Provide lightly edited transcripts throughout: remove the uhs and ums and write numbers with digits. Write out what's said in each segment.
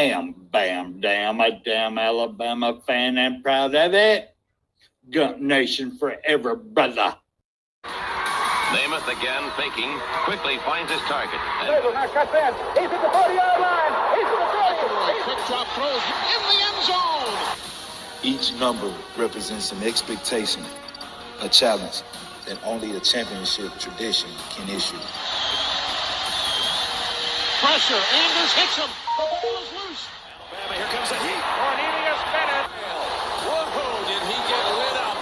am Bam Dam, a damn Alabama fan and proud of it. Gump Nation forever, brother. Namath again faking, quickly finds his target. Cuts in. He's at the 40-yard line. He's at the 30. Quick drop throws in the end zone. Each number represents an expectation, a challenge that only a championship tradition can issue. Pressure. Anders hits him. The ball is loose. Alabama, here comes the heat. Cornelius Bennett. Whoa, did he get lit up?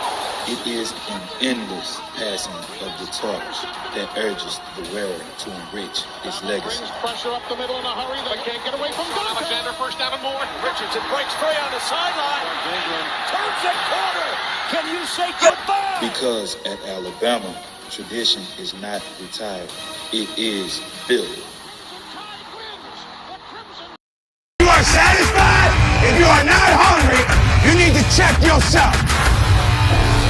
It is an endless passing of the torch that urges the wearer to enrich his legacy. Brings pressure up the middle in a hurry. They can't get away from Duncan. Alexander first down and more. Richardson breaks free on the sideline. Turns the corner. Can you say goodbye? Because at Alabama, tradition is not retired. It is built. You are satisfied? If you are not hungry, you need to check yourself.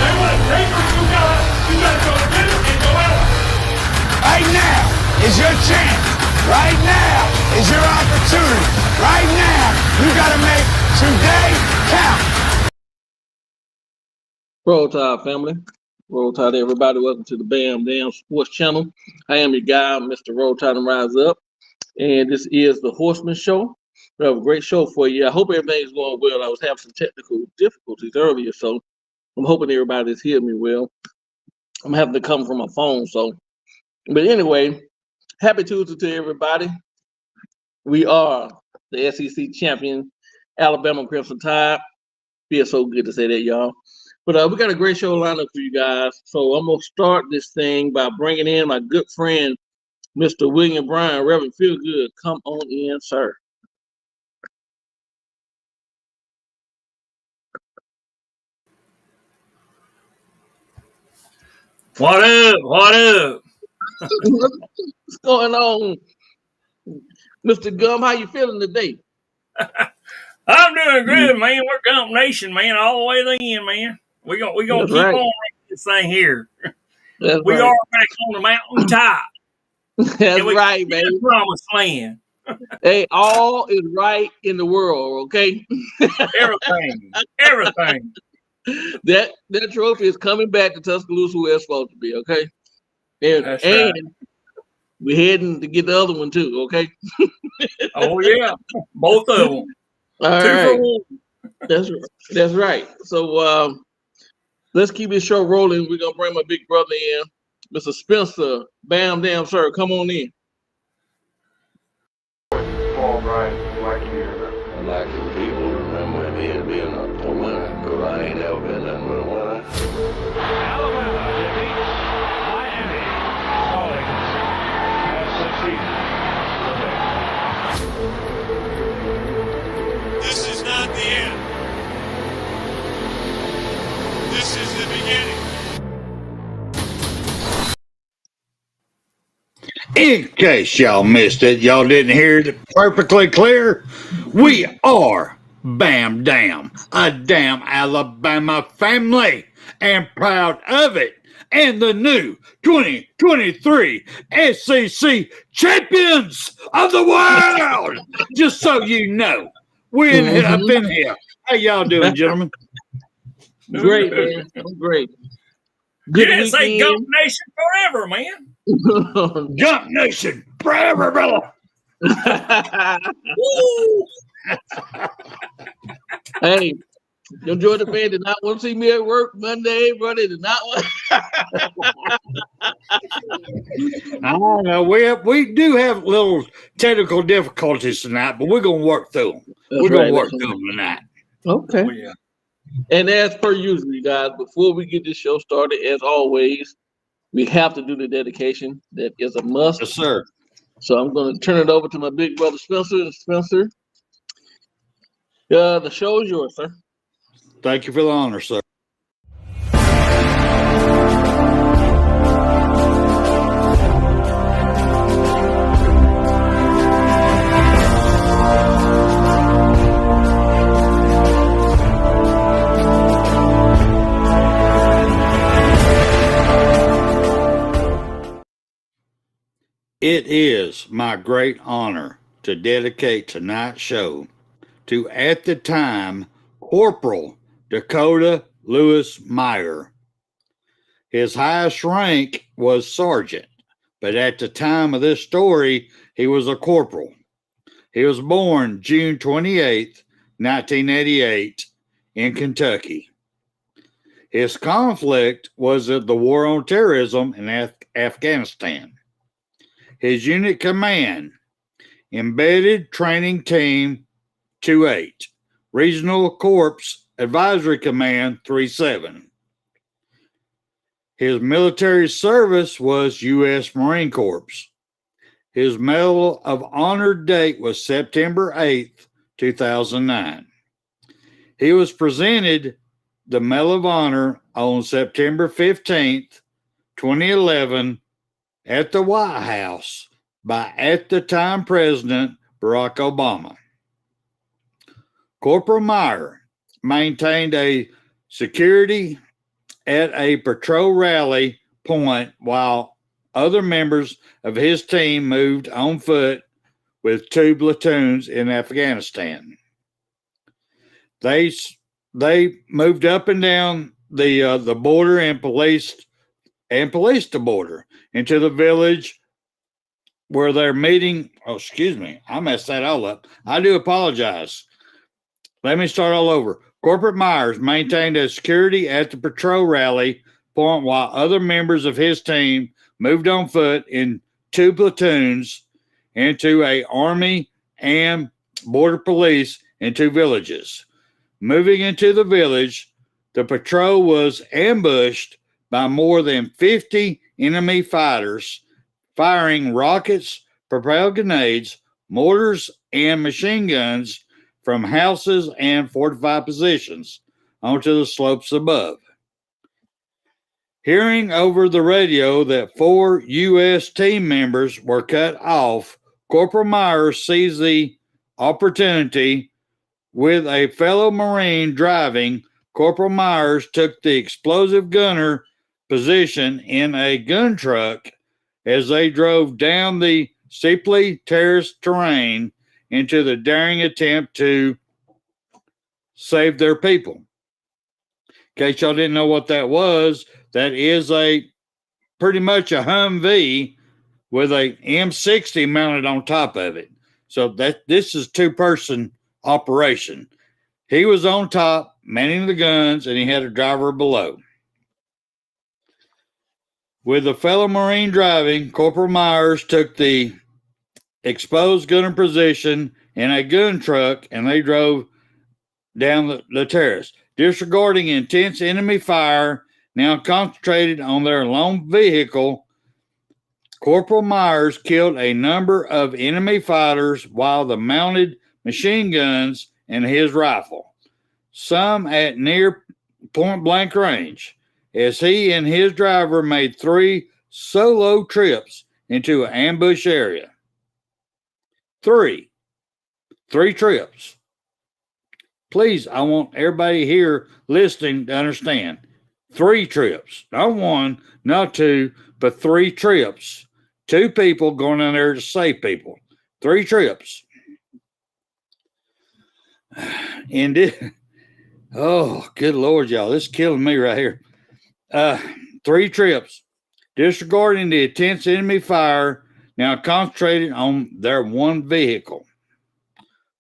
They want to take what you got to go get it and go out. Right now is your chance. Right now is your opportunity. Right now, you got to make today count. Roll Tide family. Roll Tide everybody. Welcome to the Bam Dam Sports Channel. I am your guy, Mr. Roll Tide and Rise Up. And this is the Horseman Show. We have a great show for you. I hope everything's going well. I was having some technical difficulties earlier, so I'm hoping everybody's hearing me well. I'm having to come from my phone, so. But anyway, happy Tuesday to everybody. We are the SEC champion, Alabama Crimson Tide. Feels so good to say that, y'all. But we got a great show lineup for you guys. So I'm going to start this thing by bringing in my good friend, Mr. William Bryan. Reverend Feelgood, come on in, sir. What up? What up? What's going on? Mr. Gum, how you feeling today? I'm doing good, man. We're Gump Nation, man, all the way to the end, man. We're gonna keep on running this thing here. We are back on the mountain top. That's right, man. Promised land. Hey, all is right in the world, okay? Everything. That trophy is coming back to Tuscaloosa where it's supposed to be, okay? And right. we're heading to get the other one too, okay? Oh yeah, both of them. All Two right. for one. That's right. So let's keep this show rolling. We're gonna bring my big brother in, Mr. Spencer. Bam Dam, sir, come on in. Paul Bryant, like you hear that? I like the people remember me being a winner, because I ain't never been nothing but a winner. Alabama defeats Miami. Stallings has succeeded. This is not the end. This is the beginning. In case y'all missed it, y'all didn't hear it perfectly clear, we are Bam Dam, a damn Alabama family, and proud of it. And the new 2023 SEC champions of the world. Just so you know, we're up in here. How y'all doing, gentlemen? Great, man. I'm great. You didn't say Gump Nation forever, man. Gump Nation forever, brother. Hey, your Georgia fan did not want to see me at work Monday, bro. They did not want. I don't know. We do have little technical difficulties tonight, but we're gonna work through them. We're gonna work through them tonight. Okay. Oh, yeah. And as per usual, you guys, before we get this show started, as always, we have to do the dedication. That is a must. Yes, sir. So I'm going to turn it over to my big brother, Spencer. Spencer, the show is yours, sir. Thank you for the honor, sir. It is my great honor to dedicate tonight's show to, at the time, Corporal Dakota Lewis Meyer. His highest rank was sergeant, but at the time of this story, he was a corporal. He was born June 28th, 1988, in Kentucky. His conflict was the war on terrorism in Afghanistan. His unit command, Embedded Training Team 28, Regional Corps Advisory Command 37. His military service was U.S. Marine Corps. His Medal of Honor date was September 8th, 2009. He was presented the Medal of Honor on September 15th, 2011, at the White House by at the time President Barack Obama. Corporal Meyer maintained a security at a patrol rally point while other members of his team moved on foot with 2 platoons in Afghanistan. They moved up and down the border and policed the border into the village where they're meeting. Oh, excuse me, I messed that all up. I do apologize. Let me start all over. Corporal Myers maintained a security at the patrol rally point while other members of his team moved on foot in 2 platoons into a Army and Border Police in 2 villages. Moving into the village, the patrol was ambushed by more than 50 enemy fighters, firing rockets, propelled grenades, mortars, and machine guns from houses and fortified positions onto the slopes above. Hearing over the radio that 4 U.S. team members were cut off, Corporal Myers seized the opportunity. With a fellow Marine driving, Corporal Myers took the explosive gunner position in a gun truck as they drove down the steeply terraced terrain into the daring attempt to save their people. In case y'all didn't know what that was, that is pretty much a Humvee with a M60 mounted on top of it. So this is 2-person operation. He was on top, manning the guns, and he had a driver below. With a fellow Marine driving, Corporal Myers took the exposed gunner position in a gun truck, and they drove down the terrace. Disregarding intense enemy fire, now concentrated on their lone vehicle, Corporal Myers killed a number of enemy fighters while the mounted machine guns and his rifle, some at near point-blank range, as he and his driver made 3 solo trips into an ambush area. 3 trips. Please, I want everybody here listening to understand. 3 trips. Not 1, not 2, but 3 trips. 2 people going in there to save people. 3 trips. And oh, good Lord, y'all. This is killing me right here. 3 trips. Disregarding the intense enemy fire, now concentrated on their one vehicle.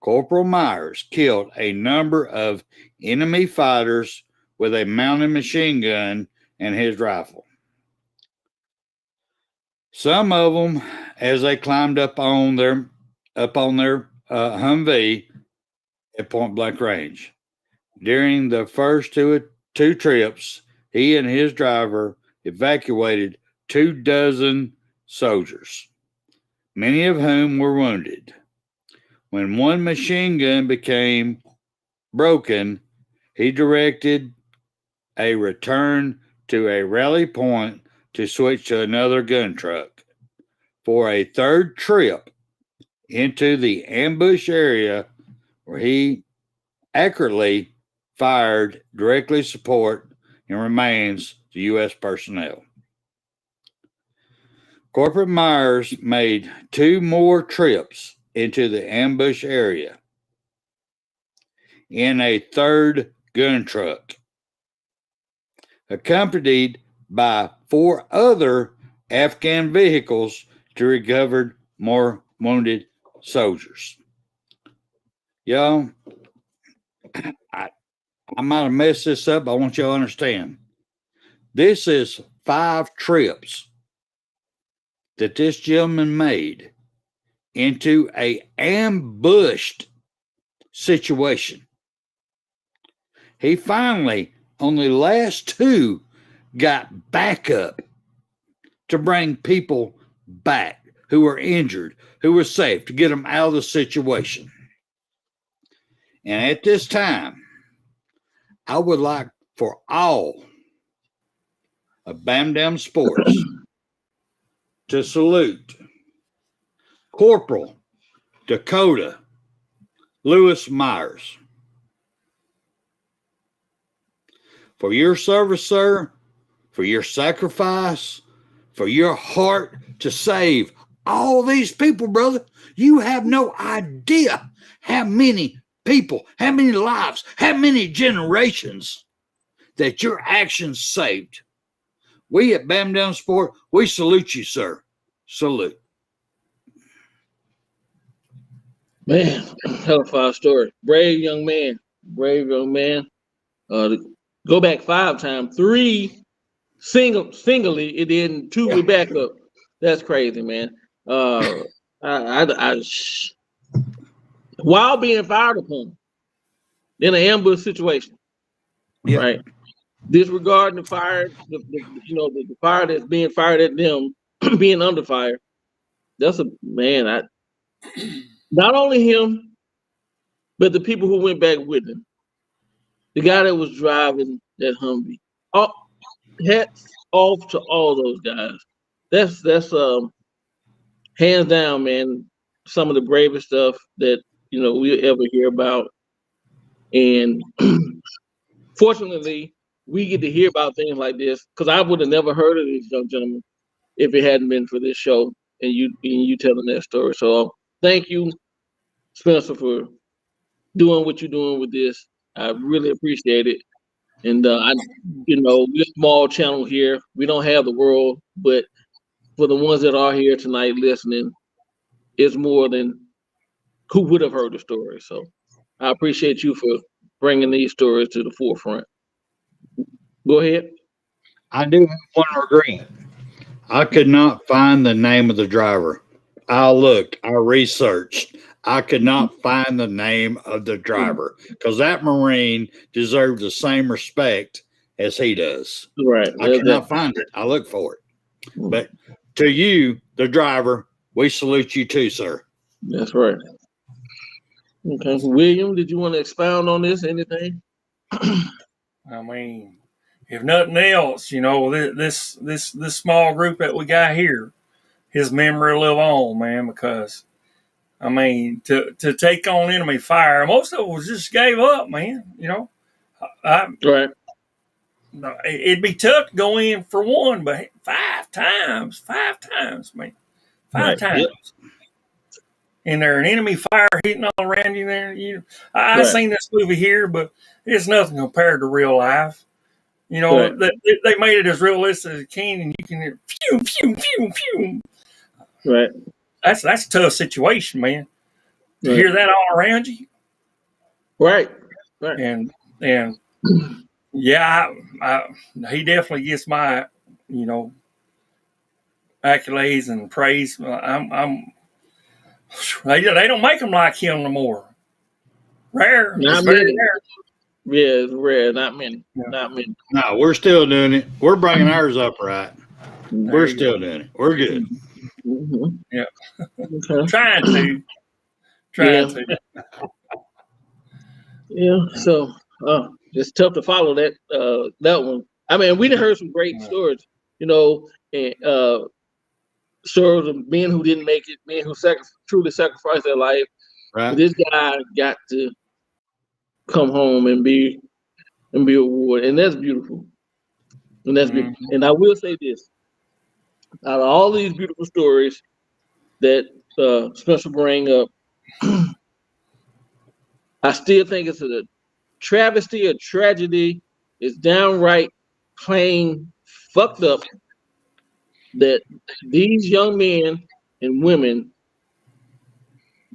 Corporal Myers killed a number of enemy fighters with a mounted machine gun and his rifle. Some of them, as they climbed up on their Humvee at point blank range. During the first two trips, he and his driver evacuated 24 soldiers, many of whom were wounded. When one machine gun became broken, he directed a return to a rally point to switch to another gun truck. For a 3rd trip into the ambush area where he accurately fired directly support and remains to U.S. personnel. Corporal Myers made 2 more trips into the ambush area. in a third gun truck, accompanied by 4 other Afghan vehicles to recover more wounded soldiers. Y'all, I might have messed this up. I want y'all to understand. This is 5 trips that this gentleman made into a ambushed situation. He finally, on the last 2, got backup to bring people back who were injured, who were safe, to get them out of the situation. And at this time, I would like for all of Bam Dam Sports to salute Corporal Dakota Lewis Myers. For your service, sir, for your sacrifice, for your heart to save all these people, brother. You have no idea how many people, how many lives, how many generations that your actions saved. We at Bam Down Sport, we salute you, sir. Salute. Man, hell of a fire story. Brave young man. Brave young man. Go back 5 times, 3 singly, and then 2 with backup. That's crazy, man. While being fired upon in an ambush situation, right? Disregarding the fire, the fire that's being fired at them, being under fire. That's a man. Not only him, but the people who went back with him. The guy that was driving that Humvee. Hats off to all those guys. That's hands down, man. Some of the bravest stuff that we ever hear about. And fortunately, we get to hear about things like this because I would have never heard of these young gentlemen if it hadn't been for this show and you telling that story. So thank you, Spencer, for doing what you're doing with this. I really appreciate it. And we're a small channel here. We don't have the world, but for the ones that are here tonight listening, it's more than who would have heard the story. So I appreciate you for bringing these stories to the forefront. Go ahead. I do want to agree. I could not find the name of the driver. I looked, I researched. I could not find the name of the driver because that Marine deserved the same respect as he does. Right. I could not find it. I looked for it. But to you, the driver, we salute you too, sir. That's right. Okay. William, did you want to expound on this? Anything? I mean, if nothing else, this small group that we got here, his memory will live on, man, because I mean, to take on enemy fire, most of it just gave up, man. Right. It'd be tough to go in for one, but 5 times, man, 5 times. Yep. And there an enemy fire hitting all around you there. I seen this movie here, but it's nothing compared to real life. They made it as realistic as it can, and you can hear pew, pew, pew, pew. Right. That's a tough situation, man. To hear that all around you. Right. And yeah, he definitely gets my, accolades and praise. They don't make them like him no more. Rare. Not many. Rare. Yeah, it's rare. Not many. Yeah. Not many. No, we're still doing it. We're bringing ours up right. We're still doing it. We're good. Mm-hmm. Yeah. Okay. Trying to. Yeah. So it's tough to follow that one. I mean, we heard some great stories, and stories of men who didn't make it, men who truly sacrificed their life. Right. But this guy got to come home and be awarded, and that's beautiful. And that's beautiful. And I will say this: out of all these beautiful stories that Spencer bring up, I still think it's travesty or tragedy. It's downright plain fucked up that these young men and women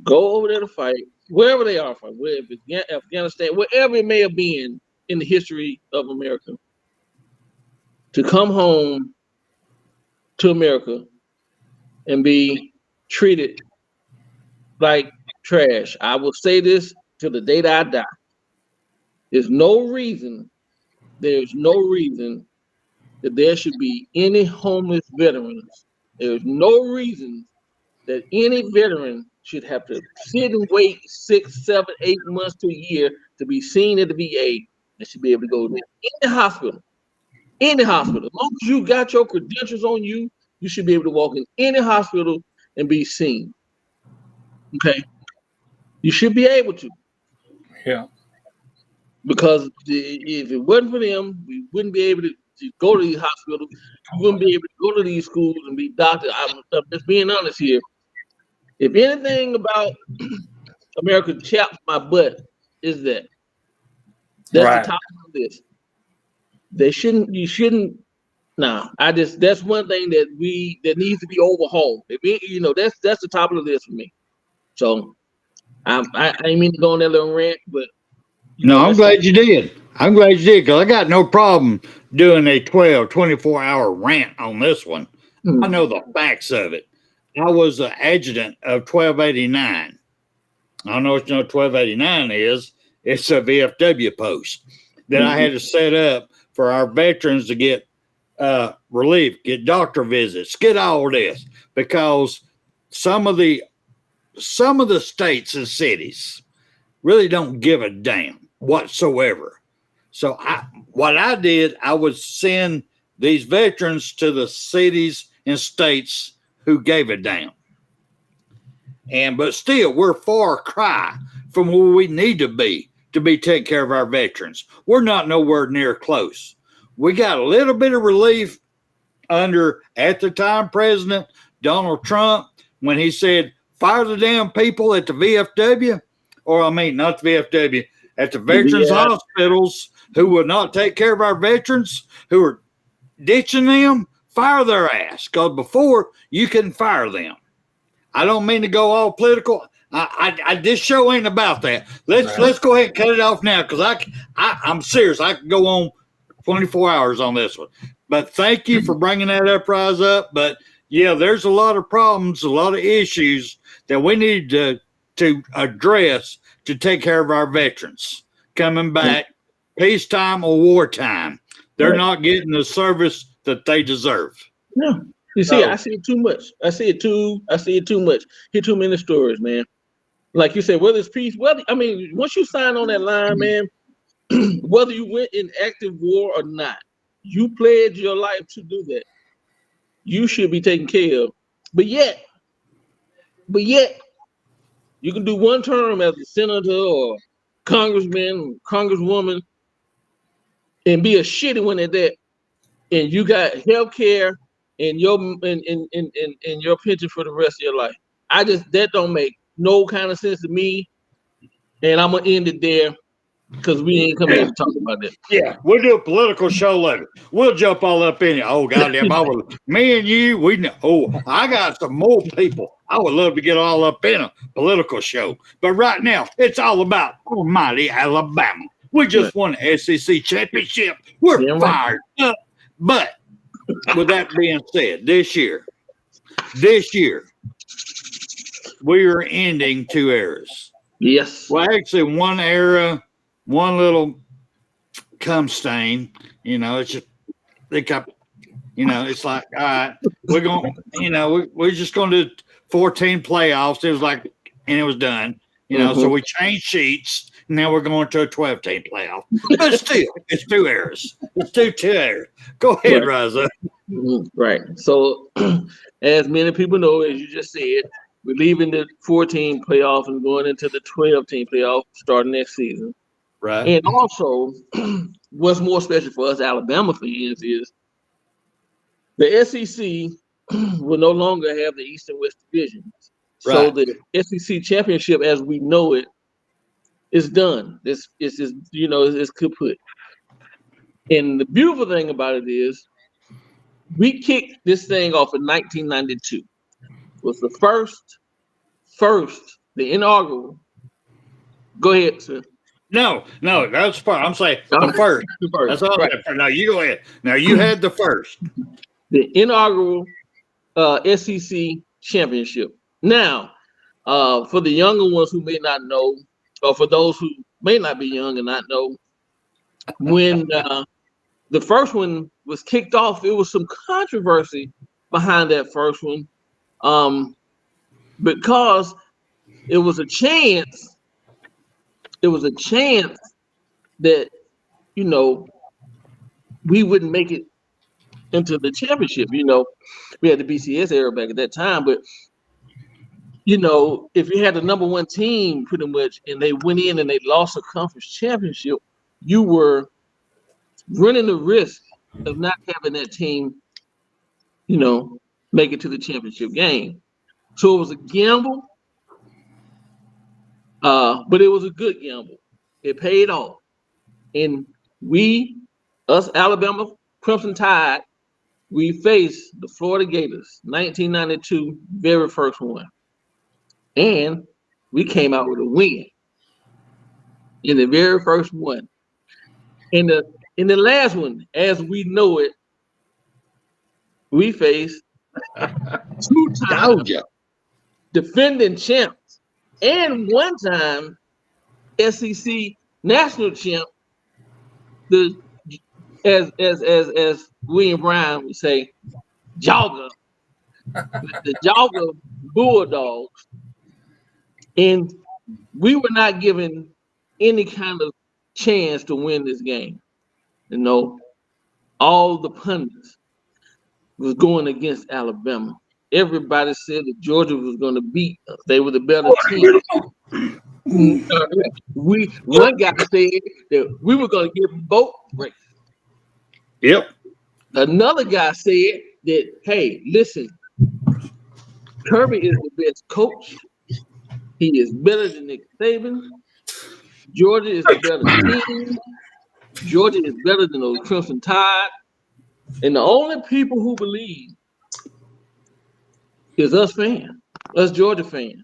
go over there to fight, wherever they are from, whether it's Afghanistan, wherever it may have been in the history of America, to come home to America and be treated like trash. I will say this till the day that I die. There's no reason that there should be any homeless veterans. There's no reason that any veteran should have to sit and wait 6, 7, 8 months to a year to be seen at the VA and should be able to go to any hospital. Any hospital. As long as you got your credentials on you, you should be able to walk in any hospital and be seen. Okay? You should be able to. Yeah. Because if it wasn't for them, we wouldn't be able to go to these hospitals. We wouldn't be able to go to these schools and be doctors. I'm just being honest here. If anything about America chaps my butt, is that that's Right. the top of this. You shouldn't. Nah, that's one thing that needs to be overhauled. That's the top of the list for me. So I ain't mean to go on that little rant, but I'm glad you did. I'm glad you did because I got no problem doing a 24-hour rant on this one. I know the facts of it. I was the adjutant of 1289. I don't know what 1289 is. It's a VFW post that I had to set up for our veterans to get relief, get doctor visits, get all this, because some of the states and cities really don't give a damn whatsoever. So what I did, I would send these veterans to the cities and states who gave a damn. But still, we're far cry from where we need to be taking care of our veterans. We're not nowhere near close. We got a little bit of relief under, at the time, President Donald Trump, when he said, fire the damn people at the VFW, not the VFW, at the veterans hospitals who will not take care of our veterans, who are ditching them, fire their ass. Because before, you couldn't fire them. I don't mean to go all political. This show ain't about that. Let's go ahead and cut it off now, because I'm serious. I could go on 24 hours on this one. But thank you for bringing that uprise up. But yeah, there's a lot of problems, a lot of issues that we need to address to take care of our veterans coming back, peacetime or wartime. They're not getting the service that they deserve. Yeah. You see, I see it too much. I see it too much. Hear too many stories, man. Like you said, whether it's peace, once you sign on that line, man, whether you went in active war or not, you pledged your life to do that. You should be taken care of. But yet, you can do one term as a senator or congressman, congresswoman, and be a shitty one at that. And you got health care and your pension for the rest of your life. That don't make no kind of sense to me. And I'm gonna end it there, because we ain't coming here to talk about that. Yeah, we'll do a political show later. We'll jump all up in it. Oh, goddamn. Me and you, we know. Oh, I got some more people. I would love to get all up in a political show. But right now, it's all about almighty Alabama. We just won the SEC championship. We're fired up. But with that being said, this year, we are ending 2 eras. Yes. Well, actually, one era, one little cum stain. It's just it's like, all right, we're going. We're just going to do 14 playoffs. It was like, and it was done. So we changed sheets. Now we're going to a 12-team playoff. But still, it's 2 eras. It's two eras. Go ahead, Raza. Right. So, as many people know, as you just said, we're leaving the 14 playoff and going into the 12-team playoff starting next season. Right. And also, what's more special for us Alabama fans is the SEC will no longer have the East and West divisions. Right. So the SEC championship, as we know it, It's done. It's just, it's kaput. And the beautiful thing about it is we kicked this thing off in 1992. Was the the inaugural. Go ahead, sir. No, that's part. I'm saying the first. The first. That's all. Right. Now you go ahead. Now you had the first. The inaugural SEC championship. Now, for the younger ones who may not know, or for those who may not be young and not know, when the first one was kicked off, there was some controversy behind that first one, because it was a chance. It was a chance that we wouldn't make it into the championship. We had the BCS era back at that time, but if you had the number one team pretty much and they went in and they lost a conference championship, you were running the risk of not having that team, make it to the championship game. So it was a gamble, but it was a good gamble. It paid off. And us Alabama Crimson Tide, we faced the Florida Gators, 1992, very first one. And we came out with a win in the very first one. In the last one, as we know it, we faced two-time defending champs and one-time SEC national champ. As William Brown would say, Jogger, the Jogger Bulldogs. And we were not given any kind of chance to win this game. All the pundits was going against Alabama. Everybody said that Georgia was going to beat us. They were the better team. One guy said that we were going to give them both race. Yep. Another guy said that, hey, listen, Kirby is the best coach. He is better than Nick Saban. Georgia is the better team. Georgia is better than those Crimson Tide. And the only people who believe is us fans, us Georgia fans,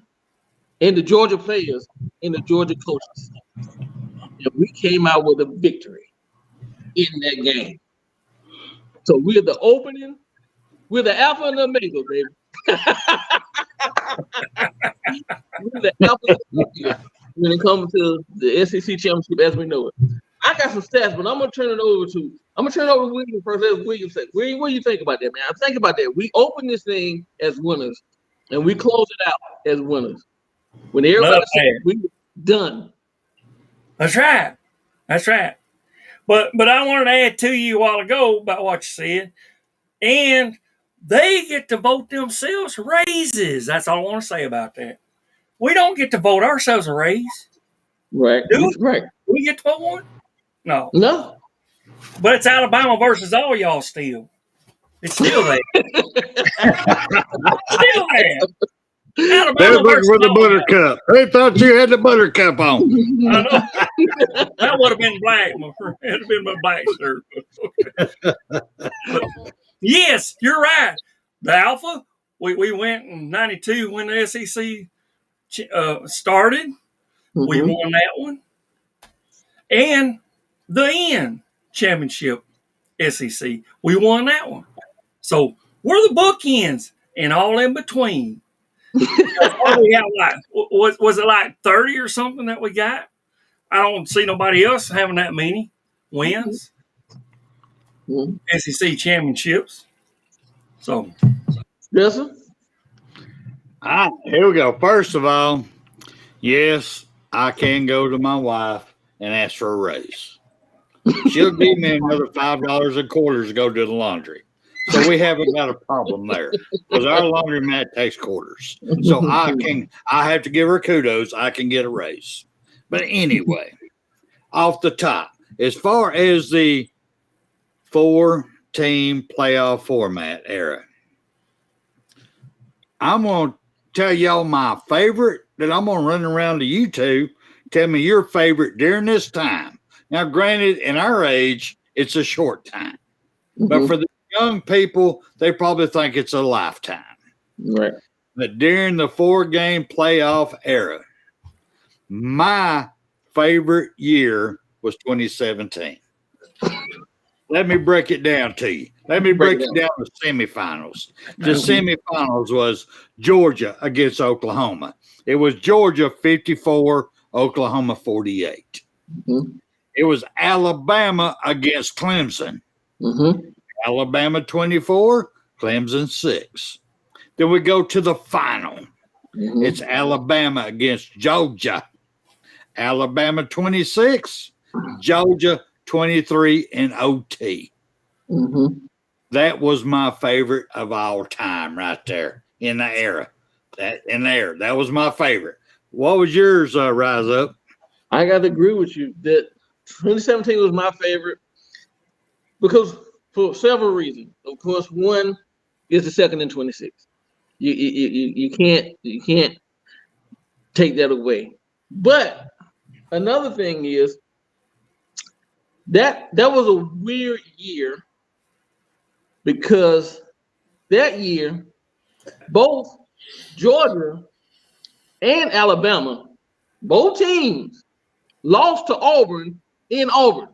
and the Georgia players and the Georgia coaches. And we came out with a victory in that game. So we're the opening, we're the alpha and the omega, baby. We're the alpha and the omega when it comes to the SEC championship as we know it. I got some stats, but I'm gonna turn it over to William first. Let William say, what do you think about that, man? I think about that. We open this thing as winners, and we close it out as winners. When everybody said we were done. That's right. But I wanted to add to you a while ago about what you said, and they get to vote themselves raises. That's all I want to say about that. We don't get to vote ourselves a raise. Right. Right. We get to vote one? No. But it's Alabama versus all y'all still. It's still there. Still there. Alabama they're looking for the buttercup. They thought you had the buttercup on. I know. That would have been black. It would have been my black shirt. But, yes, you're right. The Alpha, we went in 92 when the SEC started. Mm-hmm. We won that one. And the N championship SEC, we won that one. So we're the bookends and all in between. We have was it like 30 or something that we got? I don't see nobody else having that many wins. Mm-hmm. SEC championships. So, yes, sir. Here we go. First of all, yes, I can go to my wife and ask for a raise. She'll give me another $5 a quarter to go to the laundry. So we haven't got a problem there because our laundromat takes quarters. So I have to give her kudos. I can get a raise. But anyway, off the top, as far as the 4-team playoff format era, I'm going to tell y'all my favorite that I'm going to run around to you two Tell me your favorite during this time. Now, granted, in our age, it's a short time. But for the young people, they probably think it's a lifetime. Right. But during the 4-game playoff era, my favorite year was 2017. Let me break it down to you. Let me break it down to semifinals. The semifinals was Georgia against Oklahoma. It was Georgia 54, Oklahoma 48. It was Alabama against Clemson. Alabama 24, Clemson 6. Then we go to the final. It's Alabama against Georgia. Alabama 26, Georgia 23 in OT. That was my favorite of all time right there in the era. That was my favorite. What was yours, Rise Up? I got to agree with you that 2017 was my favorite because for several reasons. Of course, one is the second and 26. You can't take that away. But another thing is that was a weird year because that year both Georgia and Alabama, both teams, lost to Auburn in Auburn.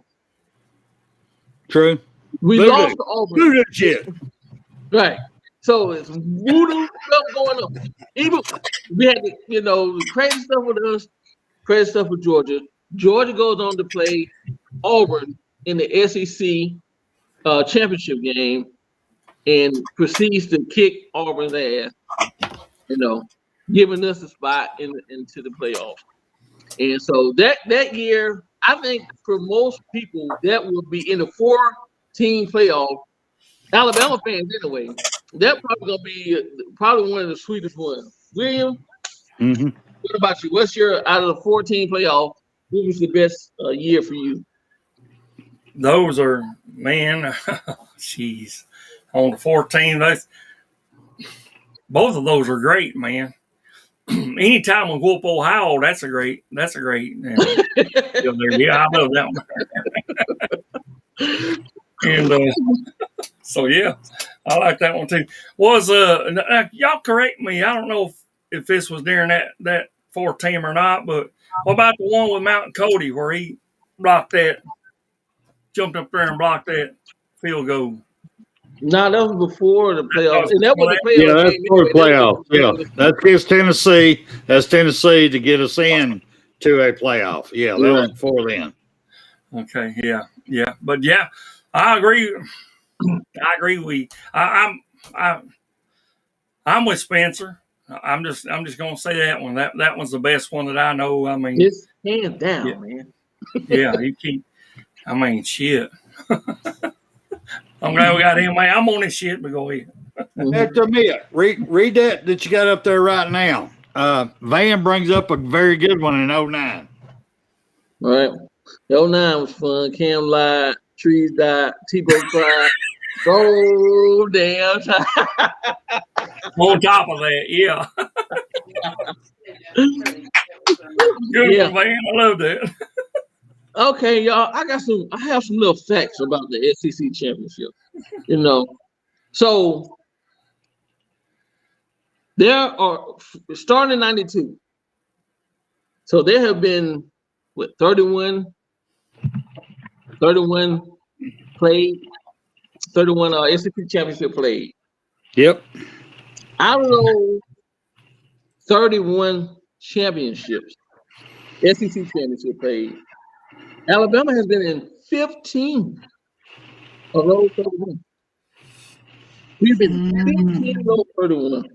True. We lost to Auburn. Voodoo shit. Right. So it's voodoo stuff going on. Even we had crazy stuff with us, crazy stuff with Georgia. Georgia goes on to play Auburn in the SEC championship game and proceeds to kick Auburn's ass, giving us a spot into the playoffs. And so that year, I think for most people, that would be in the 4-team playoff. Alabama fans, anyway, that probably gonna be one of the sweetest ones. William, what about you? What's your out of the 14 playoff? What was the best year for you? Those are, man, jeez. On the 14, both of those are great, man. Anytime we whoop Ohio, that's a great. Yeah, I love that one. And so yeah, I like that one too. Was y'all correct me? I don't know if this was during that 4-team or not, but what about the one with Mountain Cody where he jumped up there and blocked that field goal? No, that was before the playoffs. And that was the playoffs. Yeah, that's before the playoffs. Yeah, that's against Tennessee. That's Tennessee to get us in to a playoff. Yeah, that was before then. Okay, yeah, but yeah, I agree. I'm with Spencer. I'm just gonna say that one. That one's the best one that I know. I mean, it's hands down, man. Yeah, you keep. I mean, shit. I'm glad we got him. I'm on this shit, but go ahead. After me, read that you got up there right now. Van brings up a very good one in 09. All right. 09 was fun. Cam lied, trees died, Tebow cried. Oh, damn time. On top of that, yeah. Good one, Van. I love that. Okay, y'all. I have some little facts about the SEC championship. So there are starting in 92. So there have been 31 played, 31 SEC championship played. Yep. Out of those 31 championships, SEC championship played, Alabama has been in 15 of those 31. We've been 15 of those 31.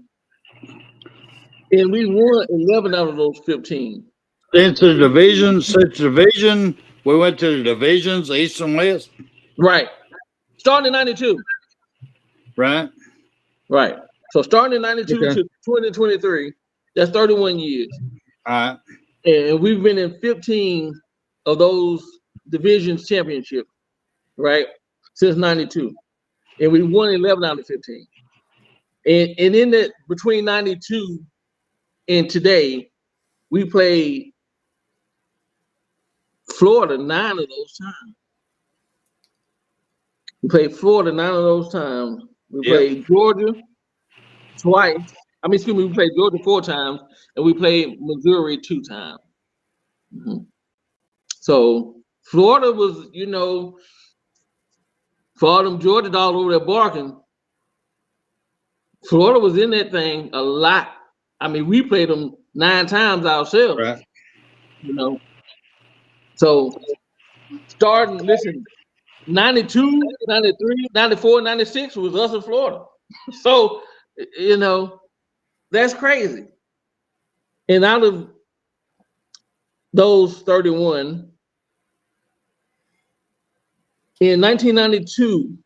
And we won 11 out of those 15. Since the division, we went to the divisions, East and West. Right. Starting in 92. Right. Right. So starting in 92 to 2023, that's 31 years. All right. And we've been in 15 of those divisions championship, right? Since 92. And we won 11 out of 15. And in that between 92 and today, we played Florida 9 of those times. We played Florida 9 of those times. We played Georgia twice. We played Georgia 4 times, and we played Missouri 2 times. So Florida was, for all them Georgia dogs over there barking, Florida was in that thing a lot. We played them 9 times ourselves. Right. So starting, 92, 93, 94, 96 was us in Florida. So, that's crazy. And out of those 31, in 1992,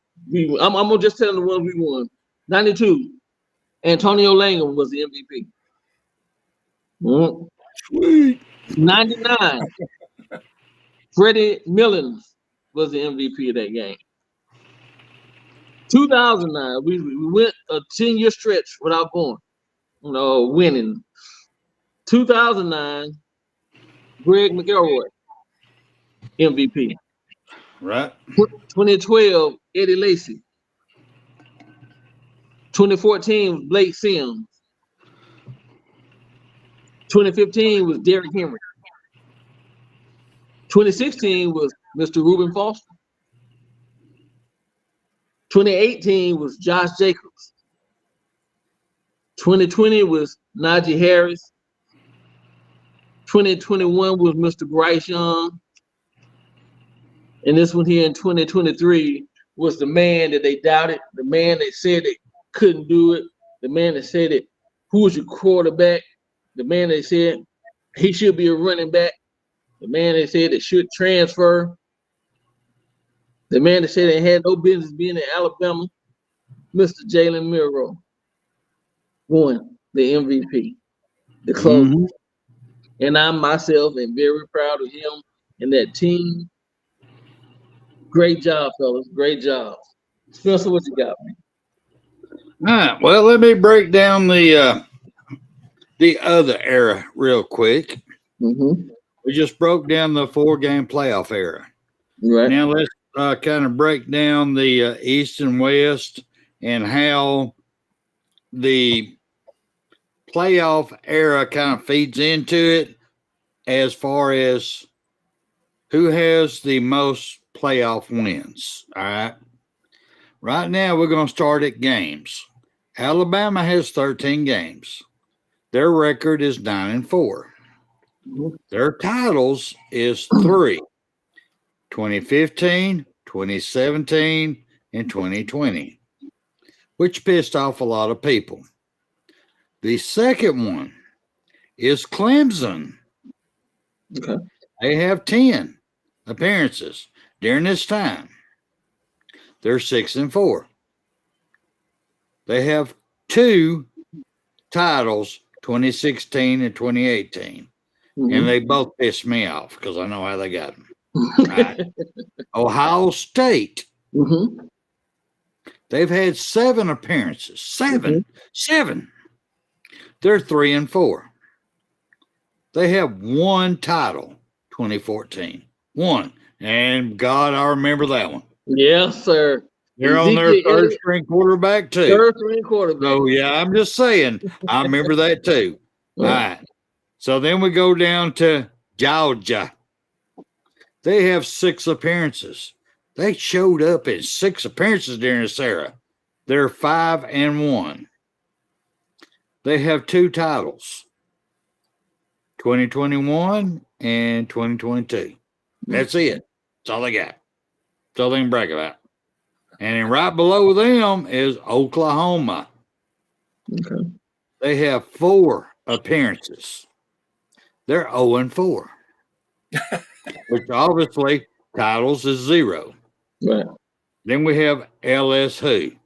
I'm gonna just tell the ones we won. 92, Antonio Langham was the MVP. Sweet. 99, Freddie Millens was the MVP of that game. 2009, we went a 10-year stretch without going, winning. 2009, Greg McElroy, MVP. Right. 2012, Eddie Lacy. 2014 was Blake Sims. 2015 was Derrick Henry. 2016 was Mr. Reuben Foster. 2018 was Josh Jacobs. 2020 was Najee Harris. 2021 was Mr. Bryce Young. And this one here in 2023 was the man that they doubted, the man that said they couldn't do it, the man that said that who was your quarterback, the man that said he should be a running back, the man that said it should transfer, the man that said they had no business being in Alabama, Mr. Jalen Milroe, won the MVP, the closer. And I myself am very proud of him and that team. Great job, fellas. Great job. Spencer, what you got, man? All right. Well, let me break down the other era real quick. We just broke down the 4-game playoff era. Right. Now let's kind of break down the East and West and how the playoff era kind of feeds into it as far as who has the most playoff wins. All right. Right now, we're going to start at games. Alabama has 13 games. Their record is 9-4. Their titles is 3: 2015, 2017, and 2020, which pissed off a lot of people. The second one is Clemson. Okay. They have 10 appearances during this time. They're 6-4. They have 2 titles, 2016 and 2018. And they both pissed me off because I know how they got them. Right. Ohio State. They've had 7 appearances. 7. They're 3-4. They have 1 title, 2014. 1. And God, I remember that one. Yes, sir. They're on their third string quarterback, too. Third string quarterback. So, yeah, I'm just saying. I remember that, too. All right. So then we go down to Georgia. They have 6 appearances. They showed up in 6 appearances during this era. They're 5-1. They have 2 titles, 2021 and 2022. That's it. That's all they got. That's all they can brag about. And then right below them is Oklahoma. Okay. They have 4 appearances. They're 0-4. Which obviously titles is 0. Right. Then we have LSU.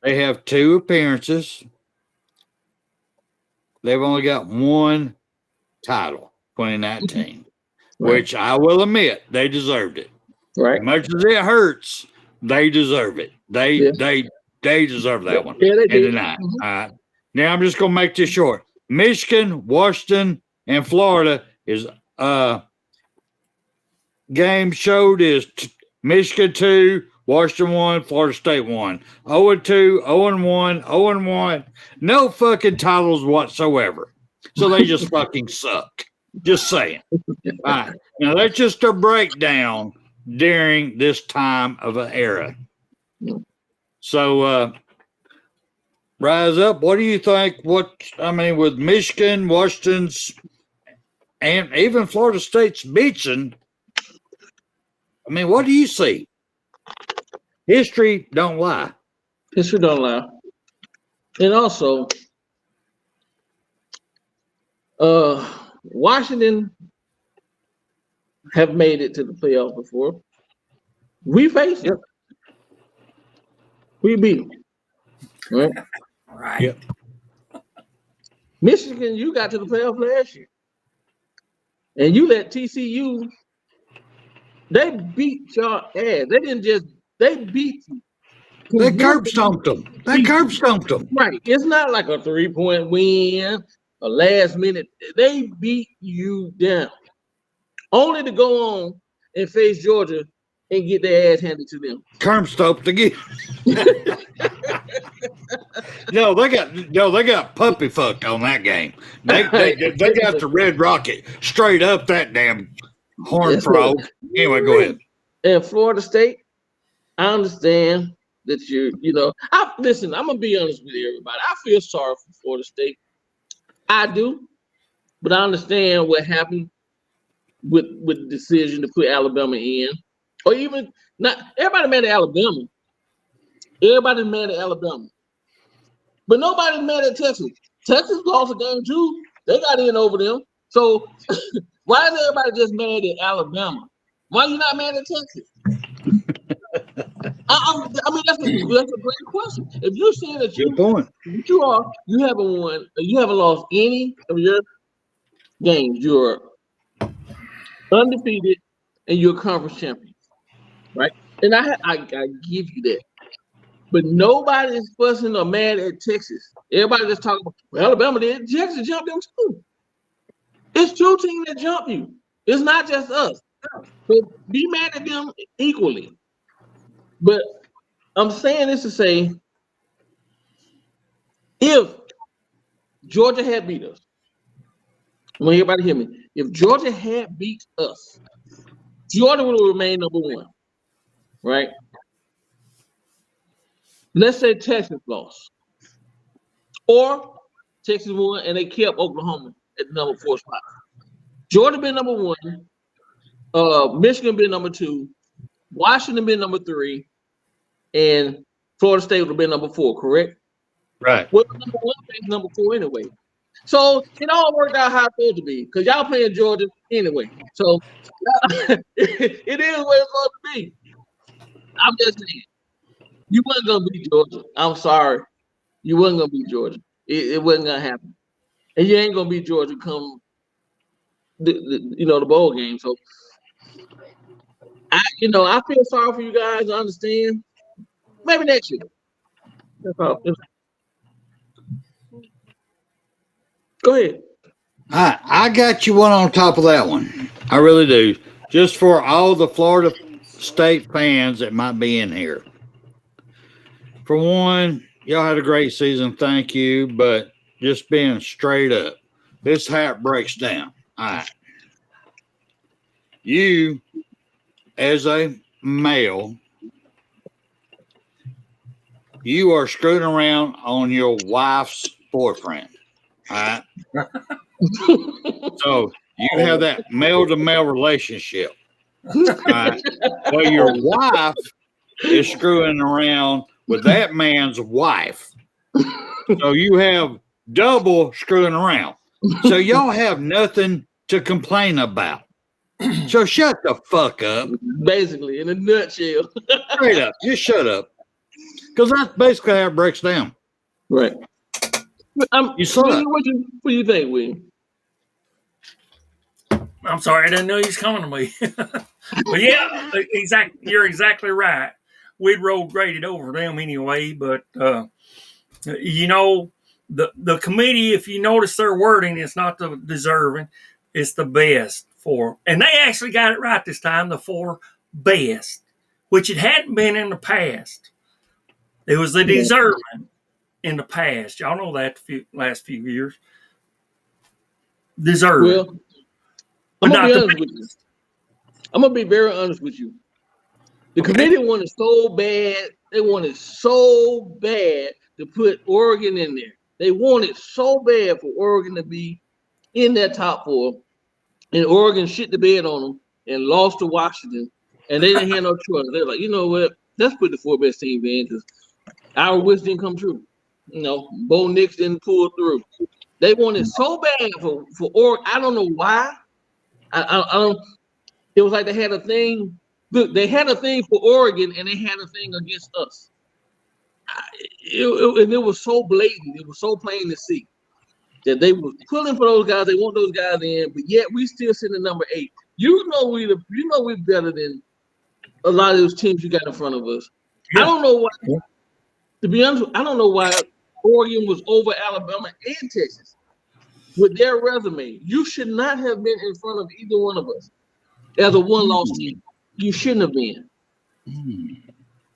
They have 2 appearances. They've only got 1 title, 2019, which I will admit they deserved it. Right. As much as it hurts, they deserve it. They deserve that one. Yeah, they did. Tonight. All right. Now I'm just gonna make this short. Michigan, Washington, and Florida is game showed is Michigan 2, Washington 1, Florida State 1. 0-2, 0-1, 0-1. No fucking titles whatsoever. So they just fucking suck. Just saying. All right. Now, that's just a breakdown during this time of an era. So, Rise Up, what do you think? With Michigan, Washington's, and even Florida State's beaching, what do you see? History don't lie. History don't lie. And also, Washington have made it to the playoffs before. We faced them. We beat them. Right? Right. Yep. Michigan, you got to the playoffs last year. And you let TCU, they beat your ass. They beat you. They curb stomped them. Right. It's not like a 3-point win, a last minute. They beat you down. Only to go on and face Georgia and get their ass handed to them. Curb stomped again. No, they got puppy fucked on that game. They got the Red Rocket straight up that damn horn frog. Anyway, go ahead. And Florida State, I understand that listen, I'm gonna be honest with everybody. I feel sorry for Florida State. I do, but I understand what happened with the decision to put Alabama in. Or even not everybody mad at Alabama. Everybody's mad at Alabama. But nobody's mad at Texas. Texas lost a game too. They got in over them. So why is everybody just mad at Alabama? Why are you not mad at Texas? That's a great question. If you're saying that you haven't lost any of your games, you're undefeated and you're a conference champion, right? And I give you that. But nobody is fussing or mad at Texas. Everybody just talking about Alabama did. Texas jumped them too. It's 2 teams that jump you. It's not just us. So be mad at them equally. But I'm saying this to say, if Georgia had beat us, I want everybody to hear me. If Georgia had beat us, Georgia would have remained number 1, right? Let's say Texas lost. Or Texas won and they kept Oklahoma at the number 4 spot. Georgia been number 1. Michigan been number 2. Washington been number 3. And Florida State would have been number 4, correct? Right. Well, number 1 is number 4 anyway. So it all worked out how it's supposed to be because y'all playing Georgia anyway. So it is where it's supposed to be. I'm just saying. You wasn't gonna beat Georgia. I'm sorry. You wasn't gonna beat Georgia. It wasn't gonna happen. And you ain't gonna beat Georgia come the bowl game. So I feel sorry for you guys. I understand. Maybe next year. That's all. Go ahead. I got you one on top of that one. I really do. Just for all the Florida State fans that might be in here. For one, y'all had a great season. Thank you. But just being straight up, this is how it breaks down. All right. You, as a male, you are screwing around on your wife's boyfriend. All right. So you have that male to male relationship. All right. Well, your wife is screwing around with that man's wife. So you have double screwing around. So y'all have nothing to complain about. So shut the fuck up. Basically, in a nutshell. Straight up. Just shut up. Because that's basically how it breaks down. Right. You saw that. What do you think, William? I'm sorry, I didn't know he was coming to me. But yeah, you're exactly right. We'd roll graded over them anyway, but the committee, if you notice their wording, it's not the deserving, it's the best 4. And they actually got it right this time, the 4 best, which it hadn't been in the past. It was the deserving in the past. Y'all know that last few years. Deserving. Well, I'm gonna be honest with you. I'm gonna be very honest with you. The committee wanted so bad. They wanted so bad to put Oregon in there. They wanted so bad for Oregon to be in that top 4, and Oregon shit the bed on them and lost to Washington, and they didn't have no choice. They're like, you know what? Let's put the 4 best teams in because our wish didn't come true. You know, Bo Nix didn't pull through. They wanted so bad for Oregon. I don't know why. I don't. It was like they had a thing. Look, they had a thing for Oregon, and they had a thing against us. And it was so blatant. It was so plain to see that they were pulling for those guys. They want those guys in, but yet we still sitting at number 8. You know we're better than a lot of those teams you got in front of us. Yeah. I don't know why. To be honest, I don't know why Oregon was over Alabama and Texas with their resume. You should not have been in front of either one of us as a one-loss team. You shouldn't have been.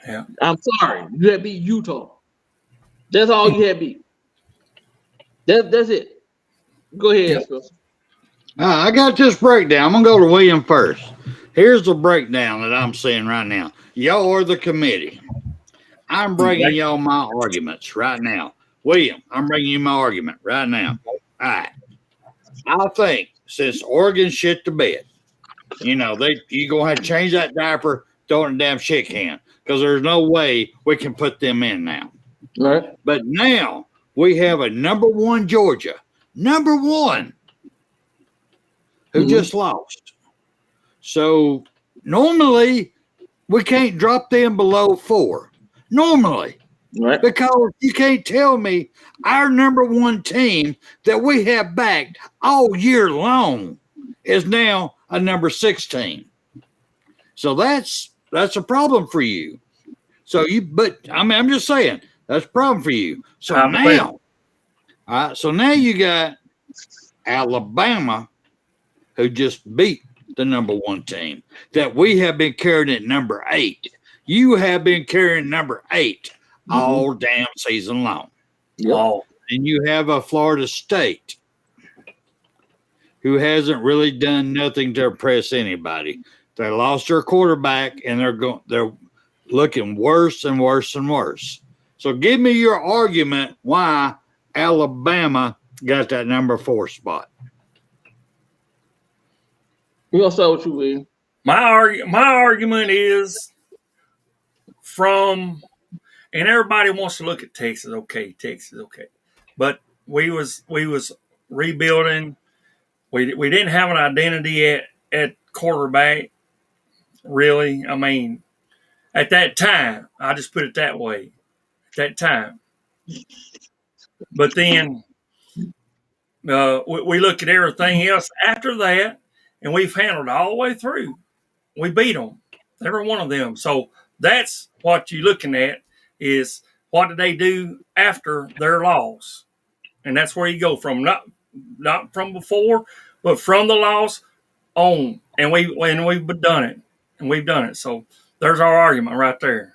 Yeah. I'm sorry. You had beat Utah. That's all you had beat. That's it. Go ahead, Spencer. I got this breakdown. I'm going to go to William first. Here's the breakdown that I'm seeing right now. Y'all are the committee. I'm bringing y'all my arguments right now. William, I'm bringing you my argument right now. All right. I think since Oregon shit the bed, you know, you're going to have to change that diaper, throw it in a damn shit can, because there's no way we can put them in now. All right. But now we have a number 1 Georgia, number 1, who just lost. So normally we can't drop them below 4. Normally. Right. Because you can't tell me our number 1 team that we have backed all year long is now a number 16. So that's a problem for you. So I'm just saying that's a problem for you. So now, all right, so now you got Alabama, who just beat the number 1 team that we have been carrying at number 8. You have been carrying number 8 all damn season long. Yep. And you have a Florida State who hasn't really done nothing to impress anybody. They lost their quarterback, and they're looking worse and worse and worse. So give me your argument why Alabama got that number 4 spot. We're gonna start with you, William. My argument is and everybody wants to look at Texas. Okay, Texas, okay, but we was rebuilding. We didn't have an identity at quarterback, really. I mean, at that time, I just put it that way. At that time, but then we look at everything else after that, and we've handled it all the way through. We beat them, every one of them. So that's what you're looking at is what did they do after their loss, and that's where you go from not from before, but from the loss on, and we've done it, and we've done it. So there's our argument right there.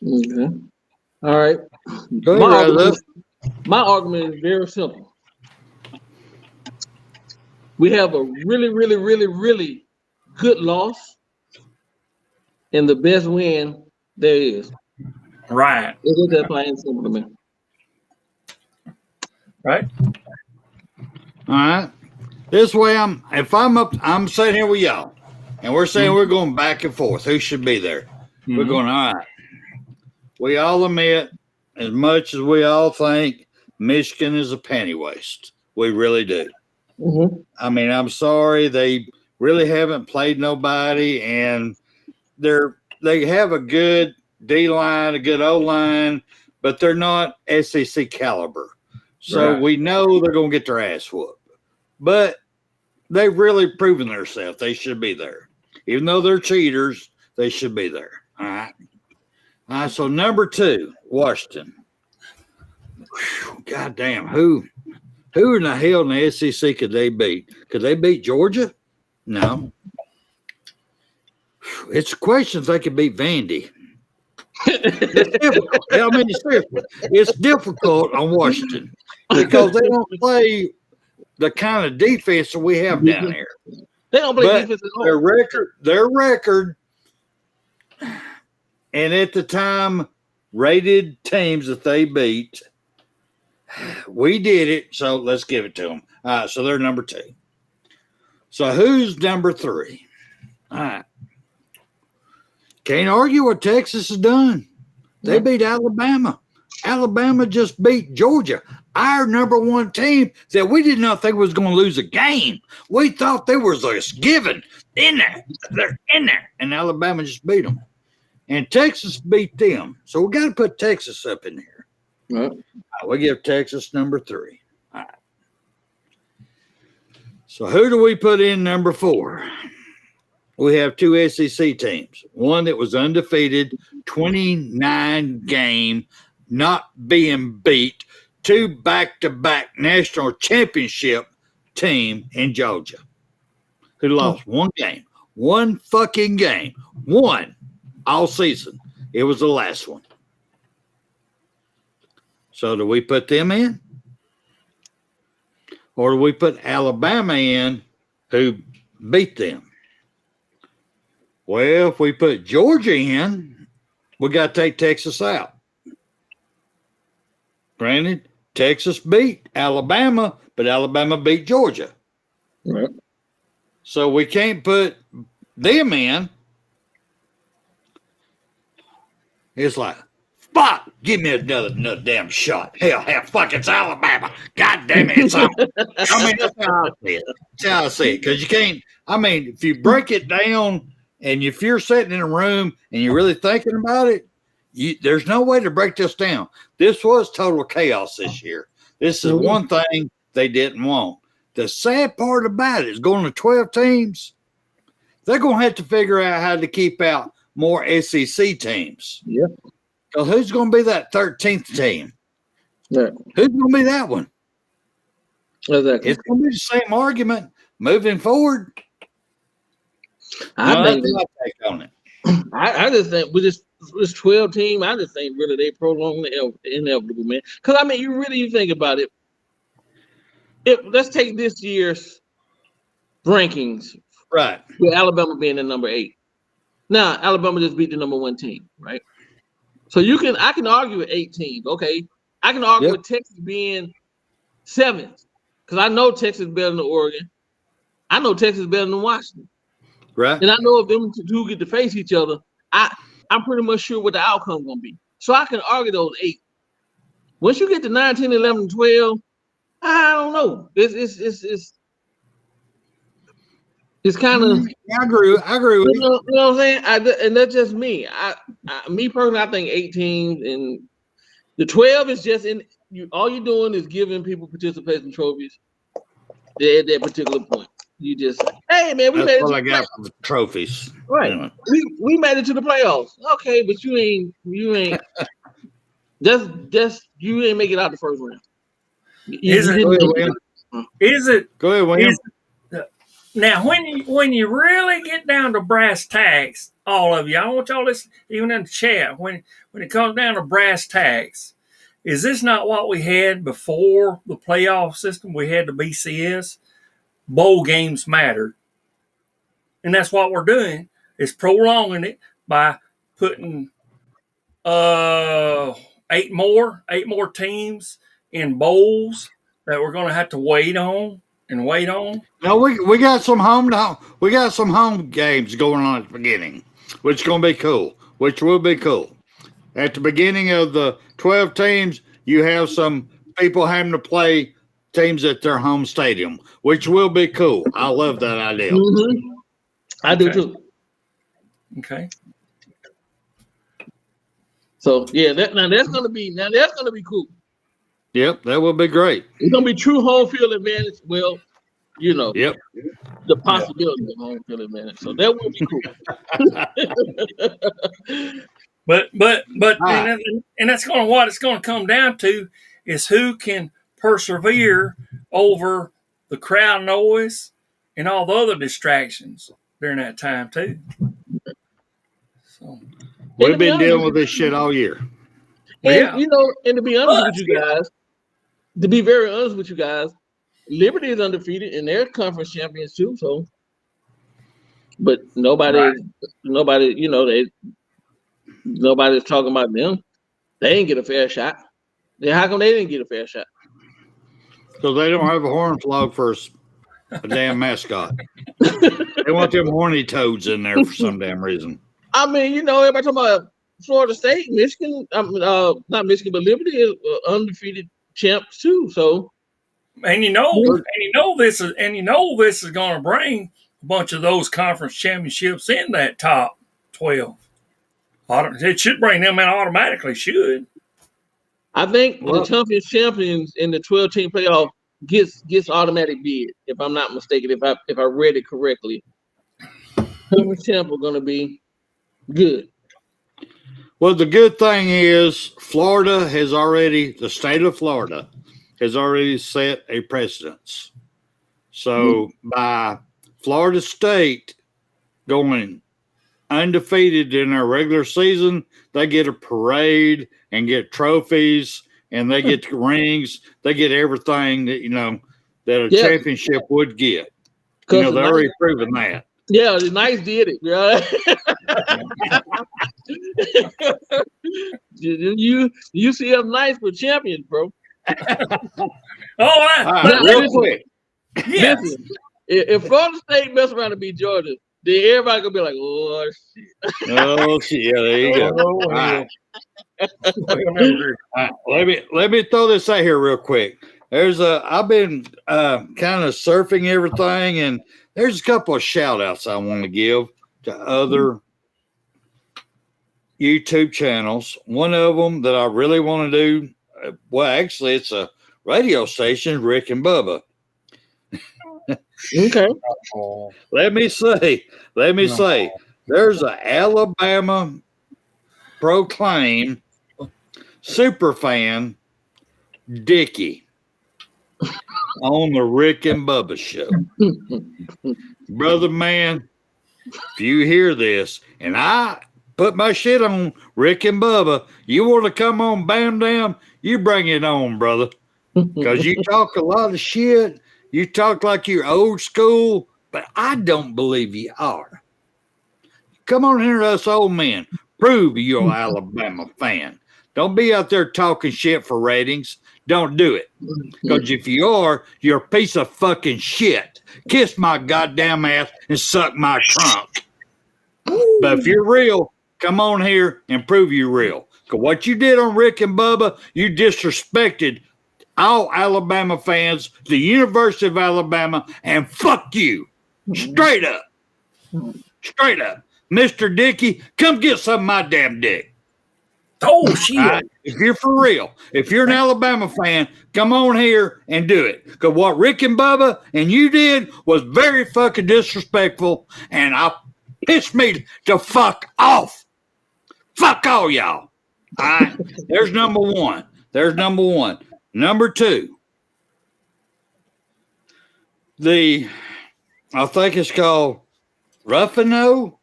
Okay. All right. My argument is very simple. We have a really, really, really, really good loss and the best win there is. Right. It's just that plain and simple to me. Right. All right. This way I'm sitting here with y'all, and we're saying we're going back and forth. Who should be there? We're going, all right. We all admit, as much as we all think Michigan is a panty waste. We really do. I mean, I'm sorry. They really haven't played nobody, and they have a good D-line, a good O-line, but they're not SEC caliber. So we know they're going to get their ass whooped. But they've really proven themselves. They should be there. Even though they're cheaters, they should be there. All right. All right, so number 2, Washington. God damn, who Who in the hell in the SEC could they beat? Could they beat Georgia? No. It's a question if they could beat Vandy. It's difficult. I mean, seriously, it's difficult on Washington because they don't play the kind of defense that we have down here. They don't play But defense at all. their record, and at the time, rated teams that they beat, we did it. So let's give it to them. So they're number 2. So who's number 3? All right. Can't argue what Texas has done. They beat Alabama. Alabama just beat Georgia, our number 1 team that we did not think was going to lose a game. We thought they was a given in there. They're in there. And Alabama just beat them. And Texas beat them. So we got to put Texas up in here. Right. We give Texas number 3. All right. So who do we put in number 4? We have 2 SEC teams. One that was undefeated, 29 game, not being beat, 2 back-to-back national championship team in Georgia, who lost 1 game, 1 fucking game, 1 all season. It was the last one. So do we put them in? Or do we put Alabama in who beat them? Well, if we put Georgia in, we got to take Texas out. Granted, Texas beat Alabama, but Alabama beat Georgia. Right. So we can't put them in. It's like, fuck, give me another damn shot. Hell, fuck, it's Alabama. God damn it, it's Alabama. I mean, that's how I see it. That's how I see it. Because you can't, I mean, if you break it down, and if you're sitting in a room and you're really thinking about it, there's no way to break this down. This was total chaos this year. This is one thing they didn't want. The sad part about it is going to 12 teams, they're going to have to figure out how to keep out more SEC teams. Yeah. So who's going to be that 13th team? Yeah. Who's going to be that one? Exactly. It's going to be the same argument moving forward. I think that's my take on it. I just think with this 12 team, I just think really they prolong the inevitable, man. Because I mean, you think about it. Let's take this year's rankings, right? With Alabama being the number 8. Now Alabama just beat the number 1 team, right? So I can argue with 8 teams. Okay, I can argue with Texas being 7th because I know Texas is better than Oregon. I know Texas is better than Washington. Right. And I know if them two get to face each other, I'm pretty much sure what the outcome is going to be. So I can argue those 8. Once you get to 9, 10, 11, 12, I don't know. It's kind of. I agree with you. You know what I'm saying? And that's just me. Me personally, I think 18 and the 12 is just in. All you're doing is giving people participation trophies at that particular point. You just, hey man, we made it. That's all I got for the trophies. Right. Anyway. We made it to the playoffs. Okay, but you ain't just you ain't make it out the first round. Is it? Go ahead, William. Now, when you really get down to brass tacks, all of you, I want y'all listen, even in the chat, when it comes down to brass tacks, is this not what we had before the playoff system? We had the BCS. Bowl games mattered. And that's what we're doing, is prolonging it by putting 8 more teams in bowls that we're going to have to wait on. No, we got some home games going on at the beginning, which is going to be cool. Which will be cool. At the beginning of the 12 teams, you have some people having to play teams at their home stadium, which will be cool. I love that idea. Mm-hmm. I do too. Okay. So yeah, that's gonna be cool. Yep, that will be great. It's gonna be true home field advantage. Well, you know, yep, the possibility of home field advantage. So that will be cool. but and that's what it's going to come down to is who can persevere over the crowd noise and all the other distractions during that time too. So, We've been dealing with this shit all year. And and to be honest with you guys, to be very honest with you guys, Liberty is undefeated and they're conference champions too. So, but nobody's nobody's talking about them. They didn't get a fair shot. Then how come they didn't get a fair shot? Because they don't have a horn flog for a damn mascot. They want them horny toads in there for some damn reason. I mean, everybody talking about Florida State, Michigan. Not Michigan, but Liberty is undefeated champs too. So, this is going to bring a bunch of those conference championships in that top 12. It should bring them in automatically. Should. I think the conference champions in the 12-team playoff gets automatic bid. If I'm not mistaken, if I read it correctly, conference champ are going to be good. Well, the good thing is the state of Florida has already set a precedence. So by Florida State going undefeated in our regular season, they get a parade and get trophies and they get rings. They get everything that a championship would get. They're already proven that. Yeah, the Knights did it, bro. UCF Knights were champions, bro. Real quick. Yes. Listen, if Florida State mess around and beat Georgia, then everybody gonna be like, "Oh shit!" Oh shit! Yeah, there you go. All right. Let me throw this out here real quick. I've been kind of surfing everything, and there's a couple of shout outs I want to give to other YouTube channels. One of them that I really want to do, actually, it's a radio station, Rick and Bubba. Okay. Let me say, there's an Alabama proclaimed super fan, Dickie, on the Rick and Bubba show. Brother man, if you hear this, and I put my shit on Rick and Bubba, you want to come on Bam Dam, you bring it on, brother. Because you talk a lot of shit. You talk like you're old school, but I don't believe you are. Come on here to us old men. Prove you're an Alabama fan. Don't be out there talking shit for ratings. Don't do it. Because if you are, you're a piece of fucking shit. Kiss my goddamn ass and suck my trunk. But if you're real, come on here and prove you're real. Because what you did on Rick and Bubba, you disrespected all Alabama fans, the University of Alabama, and fuck you. Straight up. Straight up. Mr. Dickey, come get some of my damn dick. Oh, shit. If you're for real, if you're an Alabama fan, come on here and do it. Because what Rick and Bubba and you did was very fucking disrespectful, and pissed me to fuck off. Fuck all y'all. All right. There's number one. Number two, I think it's called Ruffino,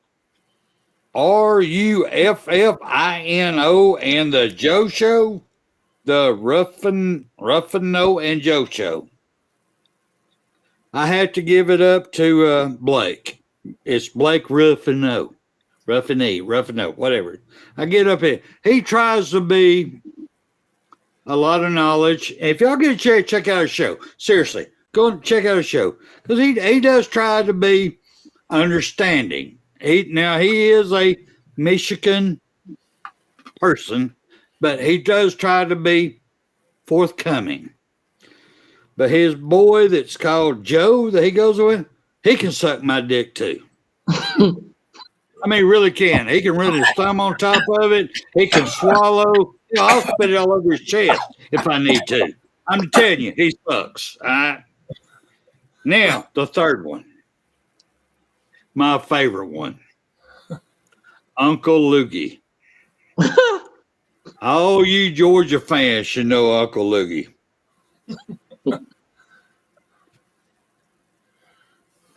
Ruffino, and the Joe Show, the Ruffino and Joe Show. I had to give it up to Blake. It's Blake Ruffino, whatever. I get up here. He tries to be a lot of knowledge. If y'all get a chance, check out his show. Seriously, go and check out his show. Because he does try to be understanding. He is a Michigan person, but he does try to be forthcoming. But his boy that's called Joe that he goes with, he can suck my dick too. I mean, he really can. He can run his thumb on top of it. He can swallow. I'll spit it all over his chest if I need to. I'm telling you, he sucks. All right. Now, the third one. My favorite one. Uncle Loogie. All you Georgia fans should know Uncle Loogie.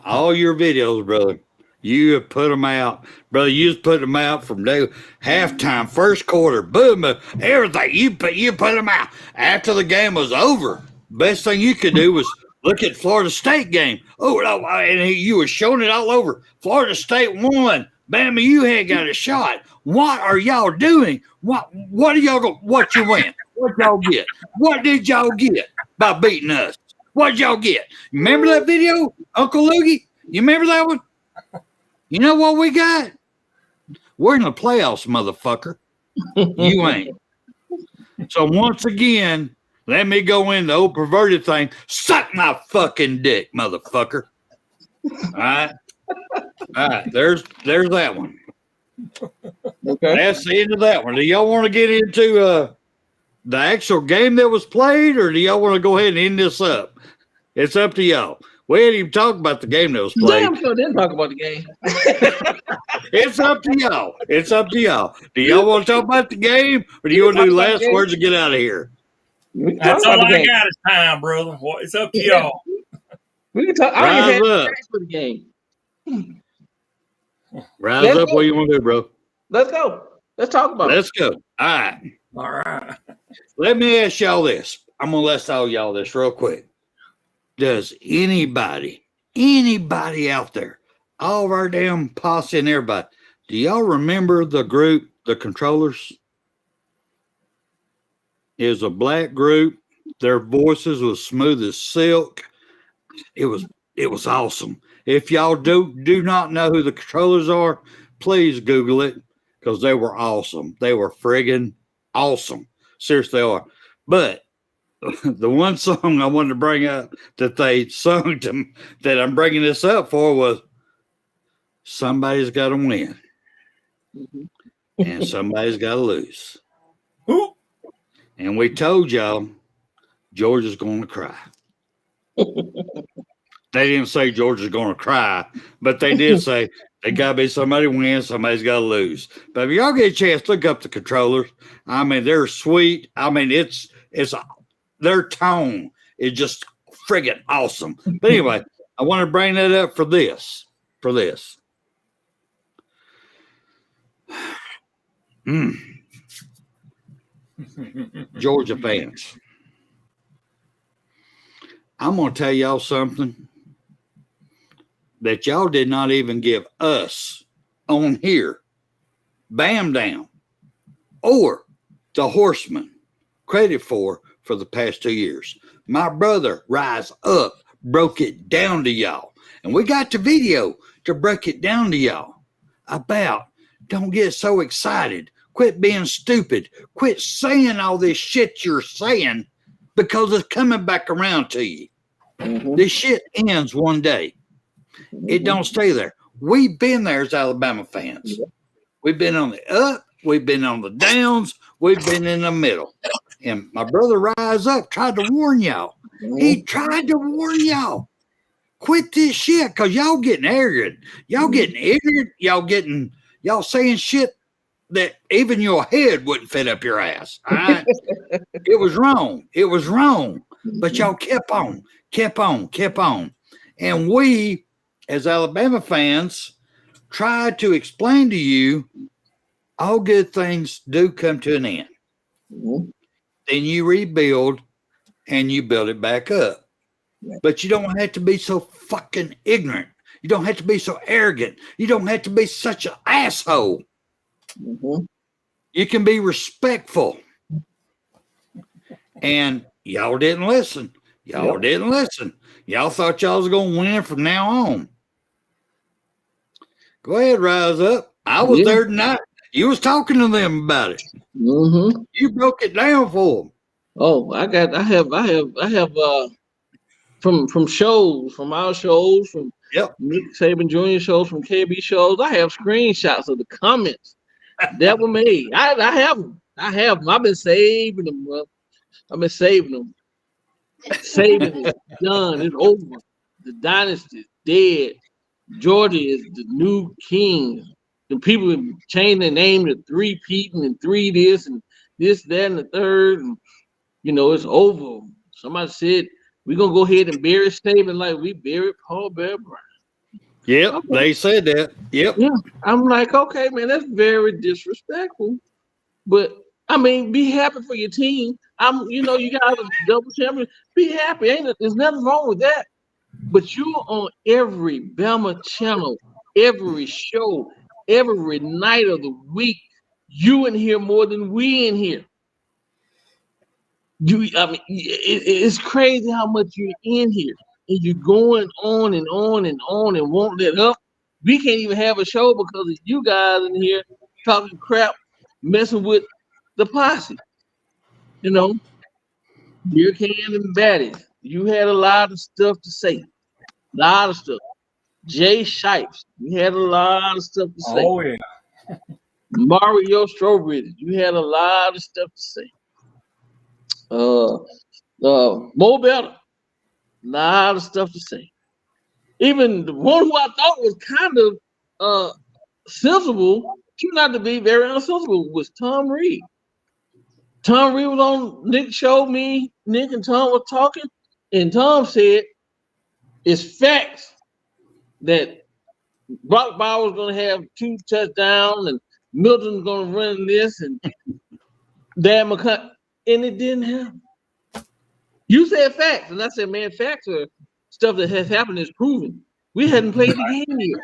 All your videos, brother. You have put them out, brother. You just put them out from day halftime, first quarter, boom, everything. You put them out after the game was over. Best thing you could do was look at Florida State game. Oh, no, and you were showing it all over. Florida State won. Bama, you had got a shot. What are y'all doing? What are y'all go? What you win? What y'all get? What did y'all get by beating us? What did y'all get? Remember that video, Uncle Loogie? You remember that one? You know what we got? We're in the playoffs, motherfucker. You ain't. So once again, let me go in the old perverted thing. Suck my fucking dick, motherfucker. All right. All right. There's that one. Okay. That's the end of that one. Do y'all want to get into the actual game that was played, or do y'all want to go ahead and end this up? It's up to y'all. We ain't even talked about the game that was played. Damn sure didn't talk about the game. It's up to y'all. It's up to y'all. Do y'all want to talk about the game, or do you want to do last words and get out of here? That's all I got is time, brother. It's up to y'all. We can talk. I ain't had for the game. Rise up. What you want to do, bro? Let's go. Let's talk about it. Let's go. All right. All right. Let me ask y'all this. I'm going to ask all y'all this real quick. Does anybody out there, all of our damn posse and everybody, do y'all remember the group, the Controllers? It was a black group. Their voices was smooth as silk. It was awesome. If y'all do not know who the Controllers are, please Google it, because they were awesome. They were friggin' awesome. Seriously, they are. But the one song I wanted to bring up that they sung to that I'm bringing this up for was Somebody's Got to Win and Somebody's Got to Lose. And we told y'all Georgia's going to cry. They didn't say Georgia's going to cry, but they did say they got to be somebody win, somebody's got to lose. But if y'all get a chance, look up the Controllers. I mean, they're sweet. I mean, it's their tone is just friggin' awesome. But anyway, I want to bring that up for this. Georgia fans, I'm going to tell y'all something that y'all did not even give us on here, Bam Down, or the Horsemen credit for the past 2 years. My brother Rise Up broke it down to y'all, and we got the video to break it down to y'all about don't get so excited, quit being stupid, quit saying all this shit you're saying, because it's coming back around to you. This shit ends one day. It don't stay there. We've been there as Alabama fans. We've been on the up, we've been on the downs, we've been in the middle. And my brother Rise Up tried to warn y'all. He tried to warn y'all. Quit this shit, because y'all getting arrogant. Y'all getting ignorant. Y'all saying shit that even your head wouldn't fit up your ass. All right? It was wrong. It was wrong. But y'all kept on. And we, as Alabama fans, tried to explain to you all good things do come to an end. Then you rebuild and you build it back up. But you don't have to be so fucking ignorant. You don't have to be so arrogant. You don't have to be such an asshole. You can be respectful. And y'all didn't listen. Y'all thought y'all was going to win from now on. Go ahead, Rise Up. I was there tonight. You was talking to them about it. You broke it down for them. Oh, I have from shows, from our shows, from Nick Saban Jr. shows, from KB shows. I have screenshots of the comments that were made. I have them. I've been saving them, bro. Saving it. Done. It's over. The dynasty is dead. Georgia is the new king. The people have changed their name to three-peating and three this and this, that, and the third. And, it's over. Somebody said, we're going to go ahead and bury Saban like we buried Paul Bear Bryant. Yep, Okay. they said that. Yep. Yeah. I'm like, okay, man, that's very disrespectful. But I mean, be happy for your team. You guys are double champion. Be happy. There's nothing wrong with that. But you're on every Bama channel, every show, every night of the week. You in here more than we in here. It's crazy how much you're in here, and you're going on and on and on and won't let up. We can't even have a show because of you guys in here talking crap, messing with the posse. You know, beer can and baddies. You had a lot of stuff to say, a lot of stuff. Jay Shipes, you had a lot of stuff to say. Oh yeah. Mario Strowbridge, you had a lot of stuff to say. Mo Better, lot of stuff to say. Even the one who I thought was kind of sensible turned out to be very unsensible was Tom Reed. Tom Reed was on Nick show. Nick and Tom were talking, and Tom said it's facts that Brock Bowers going to have 2 touchdowns and Milton's going to run this and Dan McCutcheon, and it didn't happen. You said facts, and I said, man, facts are stuff that has happened is proven. We hadn't played the game yet.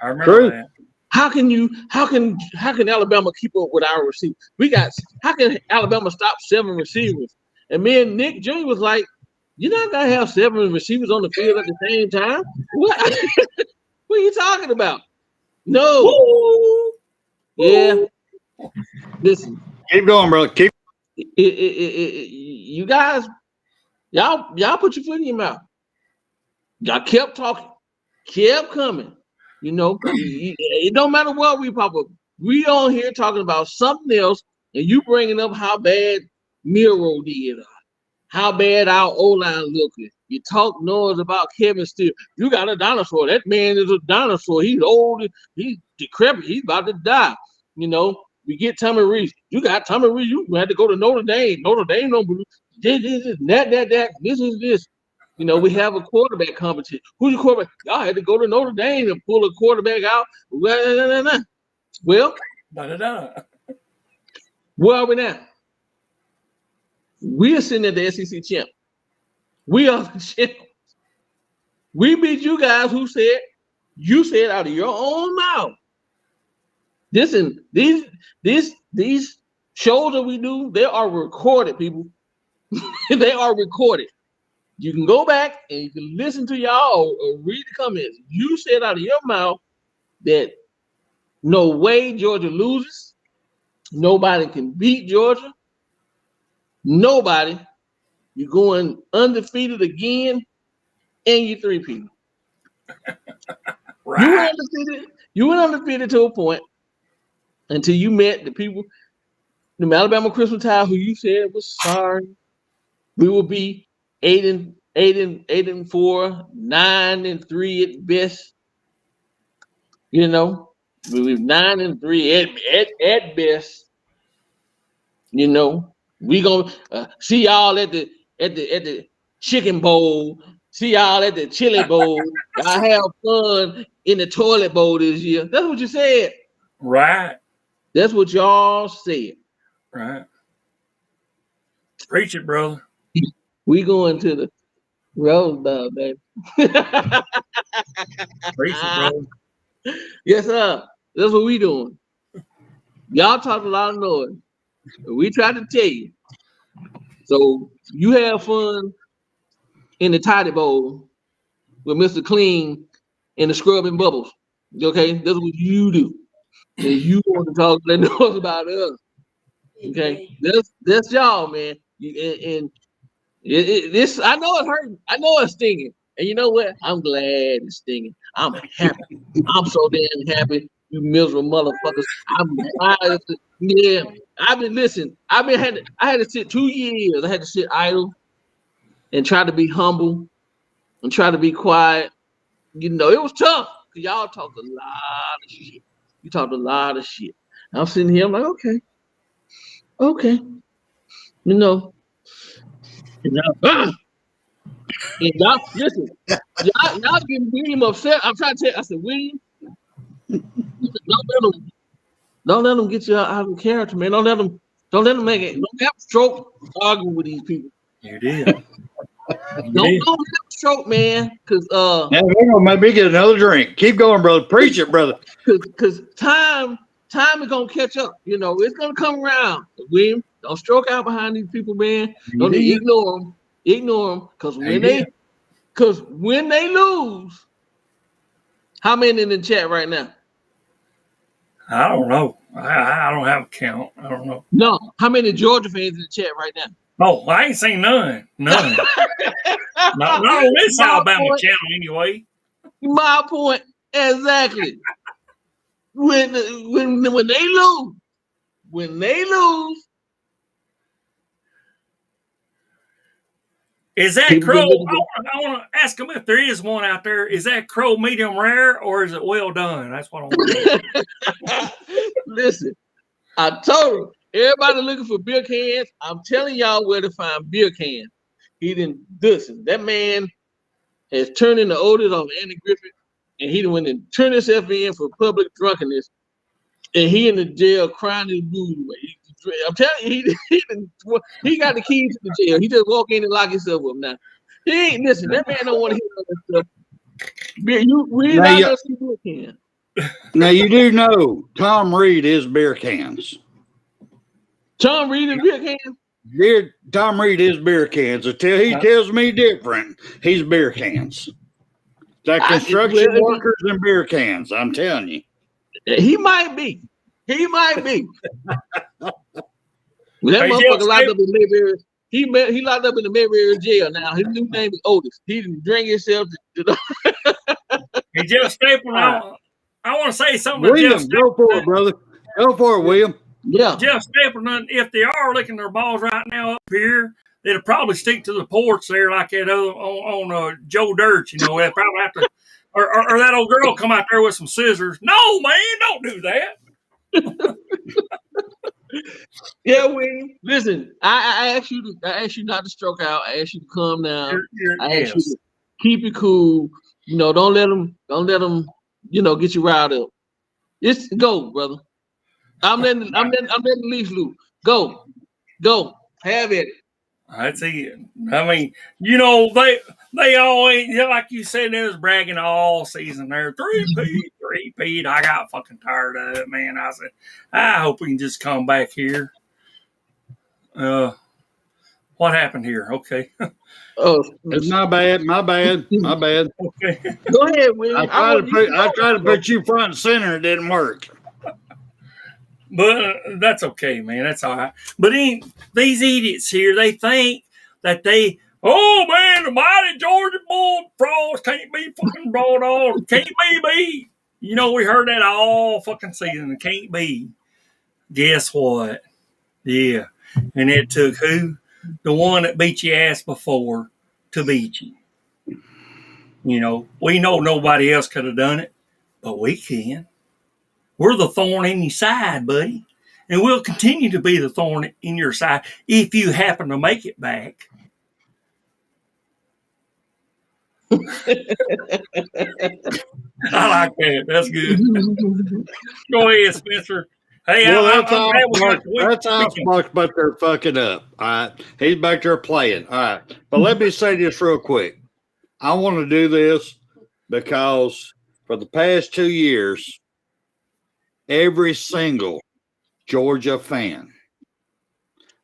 I remember that. How can Alabama keep up with our receivers? How can Alabama stop 7 receivers? And me and Nick Jr. was like, you're not gonna have 7 receivers on the field at the same time. What? What are you talking about? No. Woo! Yeah. Listen. Keep going, bro. You guys, y'all put your foot in your mouth. Y'all kept talking, kept coming. You know, it don't matter what we pop up. We on here talking about something else, and you bringing up how bad Miro did, how bad our O-line looking. You talk noise about Kevin Steele. You got a dinosaur. That man is a dinosaur. He's old. He's decrepit. He's about to die. You know, we get Tommy Reese. You got Tommy Reese. You had to go to Notre Dame. Notre Dame don't believe that. This is this. You know, we have a quarterback competition. Who's your quarterback? Y'all had to go to Notre Dame and pull a quarterback out. Well, where are we now? We are sitting at the SEC champ. We are the champ. We beat you guys who said, you said out of your own mouth. Listen, these shows that we do, they are recorded, people. They are recorded. You can go back and you can listen to y'all or read the comments. You said out of your mouth that no way Georgia loses. Nobody can beat Georgia. Nobody. You're going undefeated again, and you 3 people. Right. You went undefeated to a point until you met the people, the Alabama Christmas Tide, who you said was sorry. We will be 8-4, 9-3 at best. You know, we were 9-3 at best. You know, we gonna see y'all at the chicken bowl. See y'all at the chili bowl. Y'all have fun in the toilet bowl this year. That's what you said. Right. That's what y'all said. Right. Preach it, brother. We going to the Rose Bowl, baby. Preach it, brother. Yes, sir. That's what we doing. Y'all talk a lot of noise. We try to tell you. So you have fun in the Toddy Bowl with Mr. Clean and the scrubbing bubbles. Okay, that's what you do. And you want to talk that noise about us. Okay, that's y'all, man. And this, I know it's hurting. I know it's stinging. And you know what? I'm glad it's stinging. I'm happy. I'm so damn happy. You miserable motherfuckers. Yeah. I had to sit 2 years. I had to sit idle and try to be humble and try to be quiet. You know, it was tough because y'all talked a lot of shit. You talked a lot of shit. I'm sitting here, I'm like, okay. You know. And y'all, listen, y'all getting William upset. I'm trying to tell you, I said, William, don't let them get you out of character, man. Don't let them make it. Don't have a stroke arguing with these people. You did. Don't have a stroke, man. Cause Now we're gonna maybe get another drink. Keep going, brother. Preach it, brother. Cause time is gonna catch up. You know, it's gonna come around. William, don't stroke out behind these people, man. Don't ignore them. Ignore them. Cause when they lose, how many in the chat right now? I don't know. I don't have a count. I don't know. No, how many Georgia fans in the chat right now? Oh, I ain't seen none. None. not on this Alabama channel, anyway. My point exactly. When they lose, is that crow? I want to ask them if there is one out there. Is that crow medium rare or is it well done? That's what I want to know. Listen, I told him, everybody looking for beer cans. I'm telling y'all where to find beer cans. He didn't listen. That man has turned into Otis of Andy Griffith, and he went and turned himself in for public drunkenness, and he in the jail crying his blues away. I'm telling you, he got the keys to the jail. He just walk in and lock himself up now. He ain't listen. That man don't want to hear all that stuff. We not gonna see beer cans. Now you do know Tom Reed is beer cans. Tom Reed is beer cans. Tom Reed is beer cans. Until he tells me different, he's beer cans. It's like construction workers and beer cans. I'm telling you. He might be. He might be. That motherfucker locked up in Mayberry. He locked up in the Mayberry jail now. His new name is Otis. He didn't drink himself. Hey, Jeff Stapleton, I want to say something. William, go for it, brother. Go for it, William. Yeah. Jeff Stapleton, if they are licking their balls right now up here, they'll probably stick to the porch there like that on Joe Dirt. You know, they'll probably have to, or that old girl come out there with some scissors. No, man, don't do that. Yeah, William. Listen, I asked you not to stroke out. I asked you to calm down. I asked you to keep it cool. You know, don't let them, you know, get you riled up. Just go, brother. I'm letting the leash loose. Go. Have it. That's it. I mean, you know, they always, like you said, they was bragging all season there. 3-peat. I got fucking tired of it, man. I said, I hope we can just come back here. What happened here? Okay. Oh, it's my bad. Okay. Go ahead, William. I tried to put you front and center. It didn't work. But that's okay, man. That's all right. But these idiots here, they think that oh, man, the mighty Georgia Bullfrogs can't be fucking brought on. Can't be beat. You know, we heard that all fucking season. It can't be. Guess what? Yeah. And it took who? The one that beat your ass before to beat you. You know, we know nobody else could have done it, but we can. We're the thorn in your side, buddy. And we'll continue to be the thorn in your side if you happen to make it back. I like that. That's good. Go ahead, Spencer. Hey, well, that's how Sparks back there fucking up. All right. He's back there playing. All right. But let me say this real quick. I want to do this because for the past 2 years, every single Georgia fan,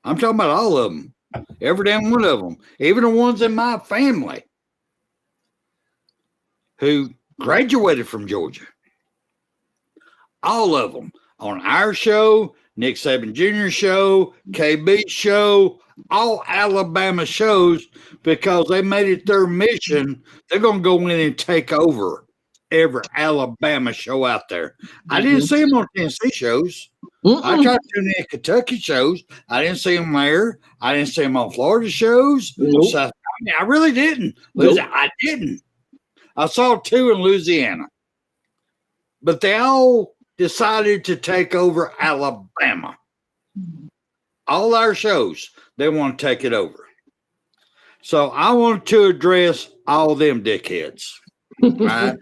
I'm talking about all of them, every damn one of them, even the ones in my family who graduated from Georgia, all of them on our show, Nick Saban Jr. show, KB show, all Alabama shows, because they made it their mission. They're going to go in and take over every Alabama show out there. I didn't see them on Tennessee shows. I tried to tune in Kentucky shows. I didn't see them there. I didn't see them on Florida shows. So, I really didn't. I didn't. I saw 2 in Louisiana. But they all decided to take over Alabama. All our shows, they want to take it over. So I want to address all them dickheads. Right?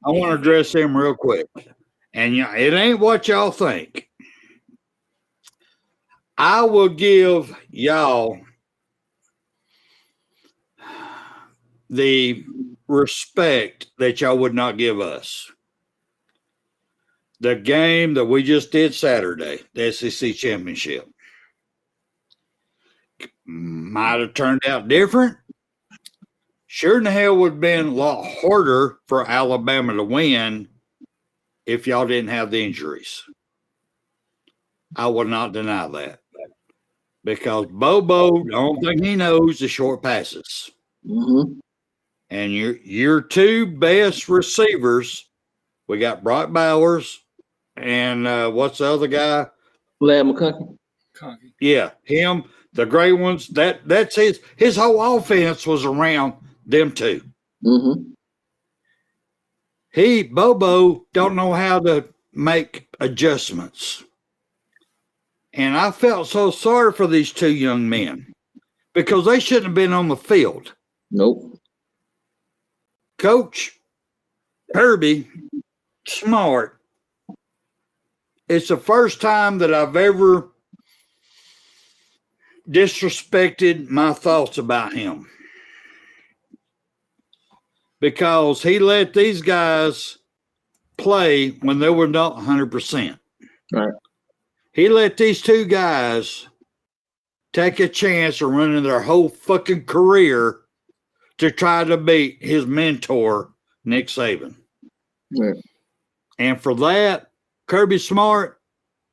I want to address them real quick. And it ain't what y'all think. I will give y'all the respect that y'all would not give us. The game that we just did Saturday, the SEC Championship, might have turned out different. Sure in the hell would have been a lot harder for Alabama to win if y'all didn't have the injuries. I will not deny that. Because Bobo, the only thing he knows is short passes. Mm-hmm. And your two best receivers, we got Brock Bowers and what's the other guy? Lad McConkey. Yeah, him, the great ones. That's his whole offense was around them two. Mm-hmm. Bobo don't know how to make adjustments. And I felt so sorry for these two young men because they shouldn't have been on the field. Nope. Coach Kirby, smart. It's the first time that I've ever disrespected my thoughts about him because he let these guys play when they were not 100%. Right. He let these two guys take a chance of running their whole fucking career to try to beat his mentor, Nick Saban. Right. And for that, Kirby Smart,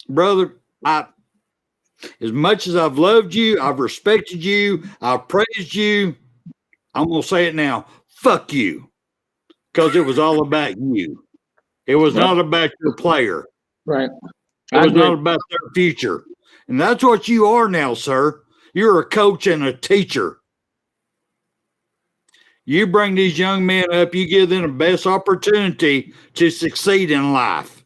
brother, as much as I've loved you, I've respected you, I've praised you, I'm going to say it now, fuck you. Because it was all about you. It was not about your player. Right. It was not about their future. And that's what you are now, sir. You're a coach and a teacher. You bring these young men up, you give them the best opportunity to succeed in life.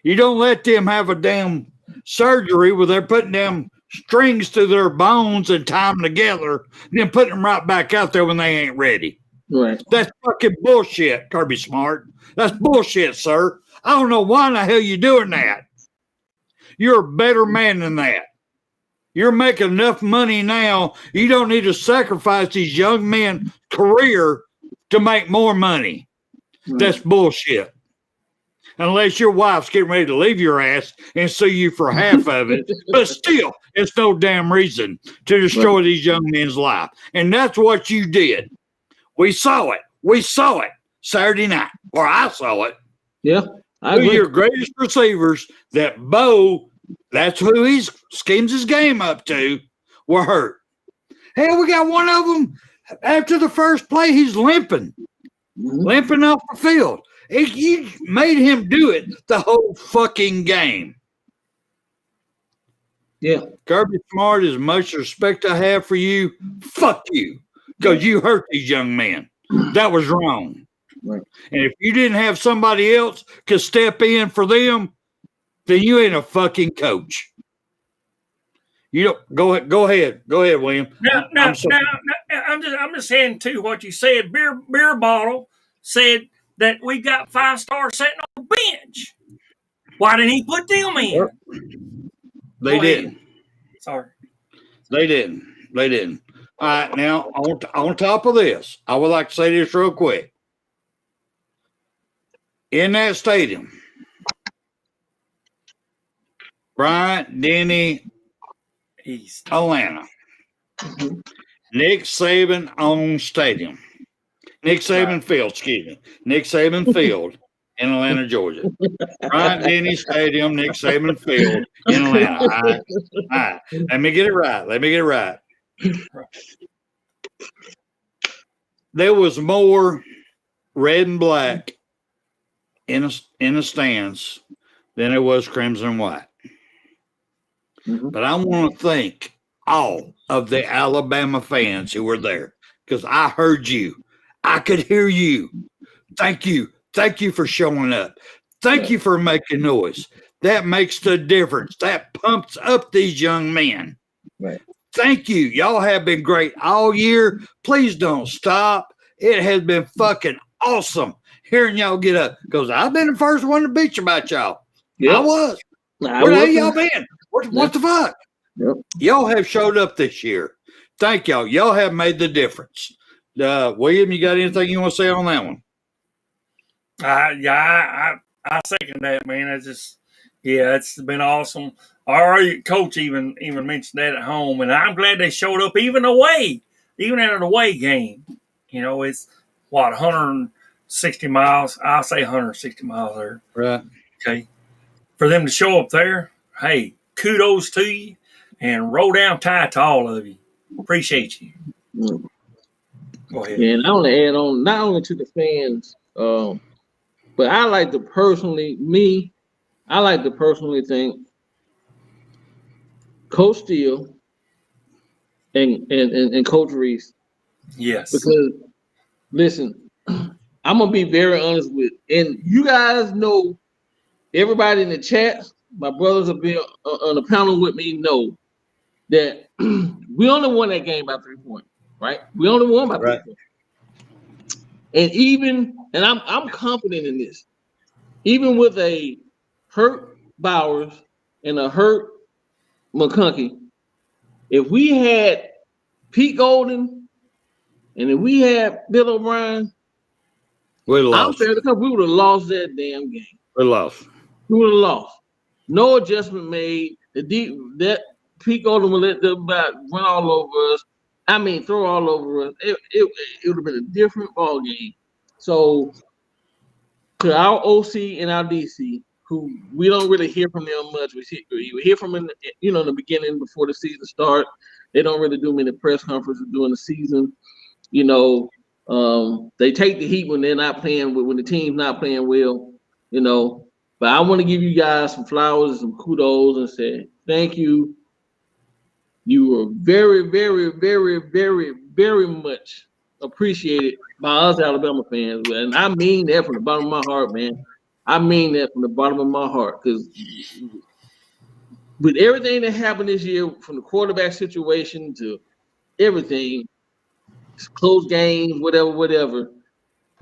You don't let them have a damn surgery where they're putting them strings to their bones and tie them together, and then putting them right back out there when they ain't ready. Right. That's fucking bullshit, Kirby Smart. That's bullshit, sir. I don't know why in the hell you're doing that. You're a better man than that. You're making enough money now. You don't need to sacrifice these young men's career to make more money. Right. That's bullshit. Unless your wife's getting ready to leave your ass and sue you for half of it. But still, it's no damn reason to destroy these young men's life. And that's what you did. We saw it. We saw it Saturday night. Or I saw it. Yeah. I Two of agree. your greatest receivers that Bo, that's who he schemes his game up to, were hurt. Hell, we got one of them after the first play, he's limping. Limping off the field. You made him do it the whole fucking game. Yeah. Kirby Smart, as much respect I have for you, fuck you. Because you hurt these young men. That was wrong. Right. And if you didn't have somebody else could step in for them, then you ain't a fucking coach. You don't go ahead, William. I'm just saying too what you said. Beer bottle said that we got 5 stars sitting on the bench. Why didn't he put them in? They didn't. Sorry. They didn't. All right, now on top of this, I would like to say this real quick. In that stadium, Bryant Denny, East. Atlanta. Nick Saban owns stadium. Nick Saban Field, excuse me. Nick Saban Field in Atlanta, Georgia. Bryant Denny Stadium, Nick Saban Field in Atlanta. All right. Let me get it right. There was more red and black in the stands than it was crimson and white. But I want to thank all of the Alabama fans who were there because I heard you. I could hear you. Thank you. Thank you for showing up. Thank you for making noise. That makes the difference. That pumps up these young men. Right. thank you. Y'all have been great all year. Please don't stop. It has been fucking awesome hearing y'all get up because I've been the first one to bitch about y'all. Yep. I was. I Where the hell was. y'all been? What the fuck? Yep. Y'all have showed up this year. Thank y'all. Y'all have made the difference. William, you got anything you want to say on that one? I second that, man. It's been awesome. Our coach even mentioned that at home, and I'm glad they showed up even at an away game. You know, it's what 160 miles. I'll say 160 miles there. Right. Okay, for them to show up there, hey, kudos to you, and roll down tight to all of you. Appreciate you. Go ahead. And I want to add on not only to the fans, but I like to personally think Coach Steele and Coach Reese. Yes. Because listen, I'm gonna be very honest with, and you guys know, everybody in the chat, my brothers have been on the panel with me, know that we only won that game by 3 points, right? We only won by 3 points. And I'm confident in this. Even with a hurt Bowers and a hurt McConkey, if we had Pete Golden and if we had Bill O'Brien, we would have lost that damn game. We would have lost. No adjustment made. That Pete Golden would let them run all over us. I mean, throw all over us. It would have been a different ball game. So, to our OC and our DC, who we don't really hear from them much. We hear from them, in the beginning before the season starts. They don't really do many press conferences during the season. They take the heat when they're not playing, when the team's not playing well. But I want to give you guys some flowers and some kudos and say thank you. You were very, very, very, very, very much appreciated by us Alabama fans. And I mean that from the bottom of my heart, man. I mean that from the bottom of my heart. Because with everything that happened this year, from the quarterback situation to everything, close games, whatever,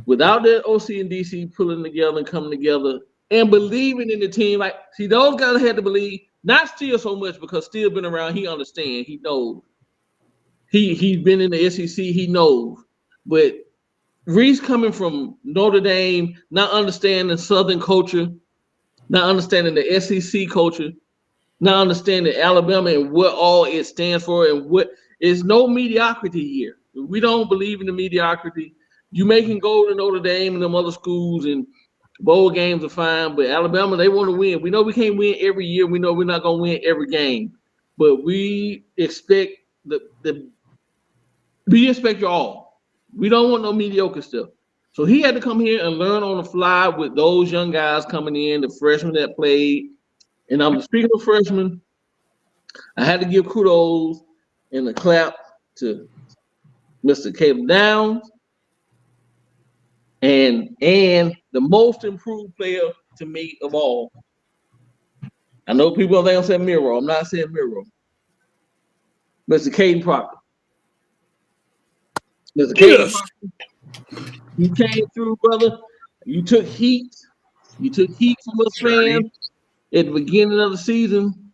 without that OC and DC pulling together and coming together and believing in the team, those guys had to believe, not Steele so much because Steele been around, he understands, he knows. He's been in the SEC, he knows. But Reese coming from Notre Dame, not understanding Southern culture, not understanding the SEC culture, not understanding Alabama and what all it stands for, and what is no mediocrity here. We don't believe in the mediocrity. You making go to Notre Dame and them other schools and bowl games are fine, but Alabama, they want to win. We know we can't win every year. We know we're not going to win every game, but we expect we expect you all. We don't want no mediocre stuff. So he had to come here and learn on the fly with those young guys coming in, the freshmen that played. And I'm speaking of freshmen, I had to give kudos and a clap to Mr. Caleb Downs and the most improved player to me of all. I know people are going to say Miro. I'm not saying Miro. Mr. Caden Proctor. Mr. Caden Proctor, you came through, brother. You took heat. You took heat from us fans at the beginning of the season.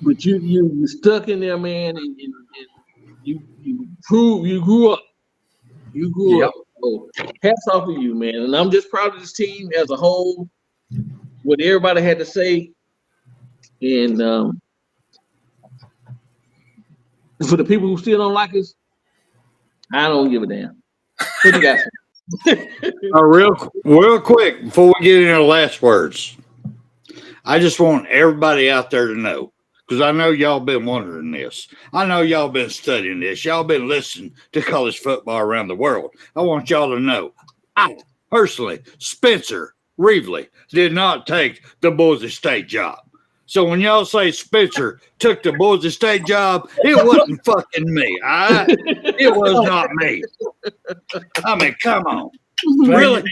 But you stuck in there, man, and you proved you grew up. You grew up. So hats off to you, man. And I'm just proud of this team as a whole, what everybody had to say. And for the people who still don't like us, I don't give a damn. What you got? Real quick, before we get into the last words, I just want everybody out there to know, because I know y'all been wondering this. I know y'all been studying this. Y'all been listening to college football around the world. I want y'all to know, I personally, Spencer Reevely, did not take the Boise State job. So when y'all say Spencer took the Boise State job, it wasn't fucking me. All right? It was not me. I mean, come on. Really?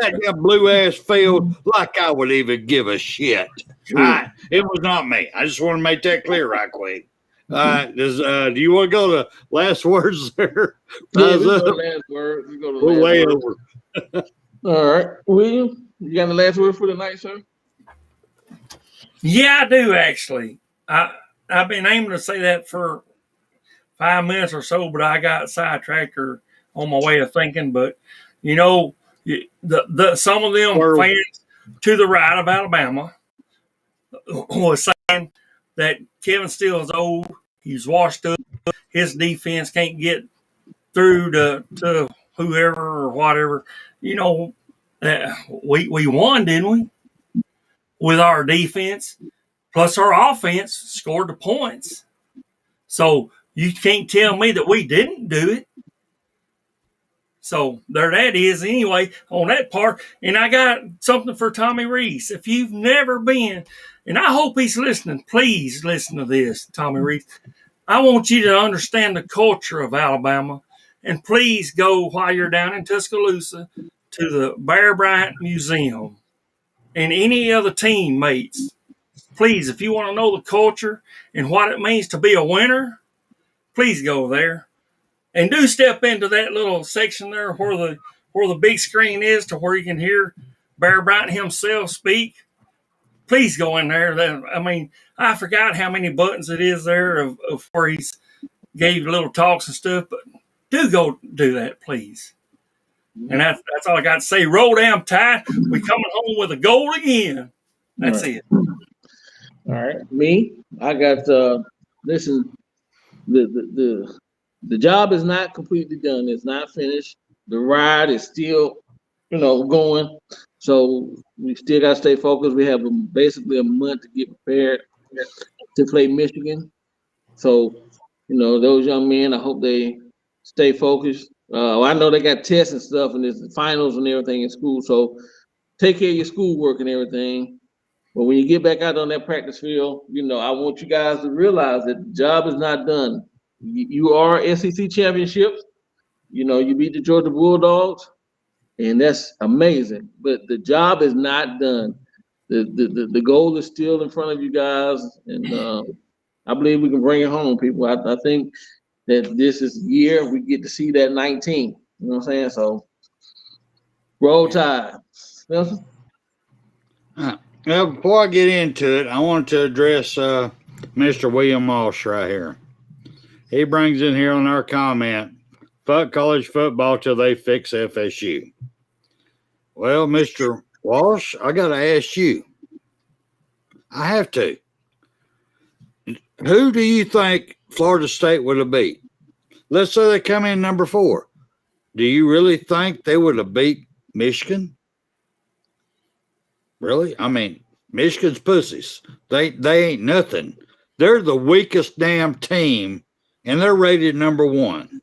That damn blue ass field, like I would even give a shit. All right. It was not me. I just want to make that clear right quick. Do you want to go to last words there? Yeah, we go to last word. We go to We're last way word. over. All right, William, you got the last word for the night, sir? Yeah, I do actually. I've been aiming to say that for 5 minutes or so, but I got sidetracked or on my way of thinking. But you know, some of them fans to the right of Alabama was saying that Kevin Steele is old. He's washed up. His defense can't get through to whoever or whatever. You know, we won, didn't we? With our defense, plus our offense scored the points. So you can't tell me that we didn't do it. So there that is anyway on that part. And I got something for Tommy Reese. If you've never been, and I hope he's listening, please listen to this, Tommy Reese. I want you to understand the culture of Alabama. And please go while you're down in Tuscaloosa to the Bear Bryant Museum and any other teammates. Please, if you want to know the culture and what it means to be a winner, please go there. And do step into that little section there where the big screen is to where you can hear Bear Bryant himself speak. Please go in there. I forgot how many buttons it is there of where he's gave little talks and stuff, but do go do that, please. And that's all I got to say. Roll down Tide. We coming home with a goal again. That's it. All right, me. I got listen. The job is not completely done. It's not finished. The ride is still, going. So we still got to stay focused. We have basically a month to get prepared to play Michigan. So, those young men, I hope they stay focused. I know they got tests and stuff, and there's the finals and everything in school. So take care of your schoolwork and everything. But when you get back out on that practice field, I want you guys to realize that the job is not done. You are SEC championships. You beat the Georgia Bulldogs, and that's amazing. But the job is not done. The goal is still in front of you guys, and I believe we can bring it home, people. I think that this is the year we get to see that 19. You know what I'm saying? So, roll Tide. Spencer? Now, before I get into it, I want to address Mr. William Walsh right here. He brings in here on our comment, fuck college football till they fix FSU. Well, Mr. Walsh, I got to ask you. I have to. Who do you think Florida State would have beat? Let's say they come in number 4. Do you really think they would have beat Michigan? Really? I mean, Michigan's pussies. They ain't nothing. They're the weakest damn team, and they're rated number 1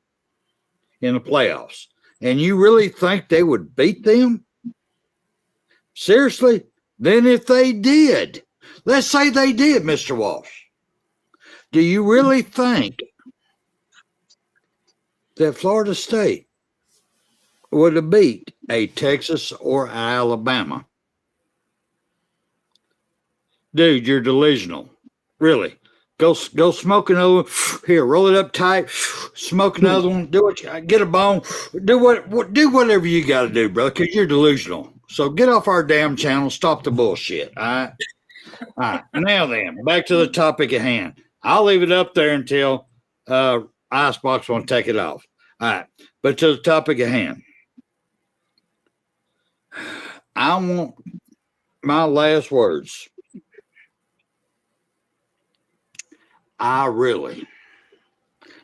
in the playoffs. And you really think they would beat them? Seriously? Then if they did, let's say they did, Mr. Walsh, do you really think that Florida State would have beat a Texas or Alabama? Dude, you're delusional. Really. Go smoke another. Here, roll it up tight. Smoke another one. Do what you get a bone. Do whatever you got to do, bro, because you're delusional. So get off our damn channel. Stop the bullshit. All right. All right. Now then, back to the topic at hand. I'll leave it up there until Icebox won't take it off. All right. But to the topic at hand, I want my last words. I really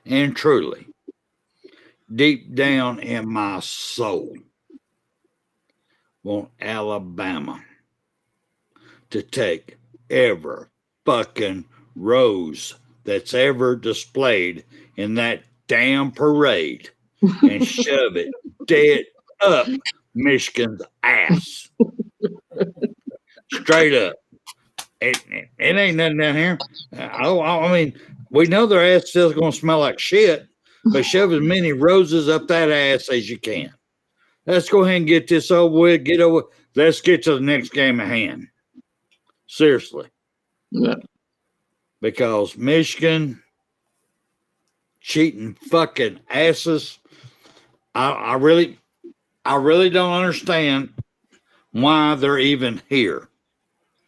and truly, deep down in my soul, want Alabama to take every fucking rose that's ever displayed in that damn parade and shove it dead up Michigan's ass. Straight up. It ain't nothing down here. I mean, we know their ass still going to smell like shit, but shove as many roses up that ass as you can. Let's go ahead and get this over with. Let's get to the next game at hand. Seriously. Yeah. Because Michigan cheating fucking asses. I really don't understand why they're even here.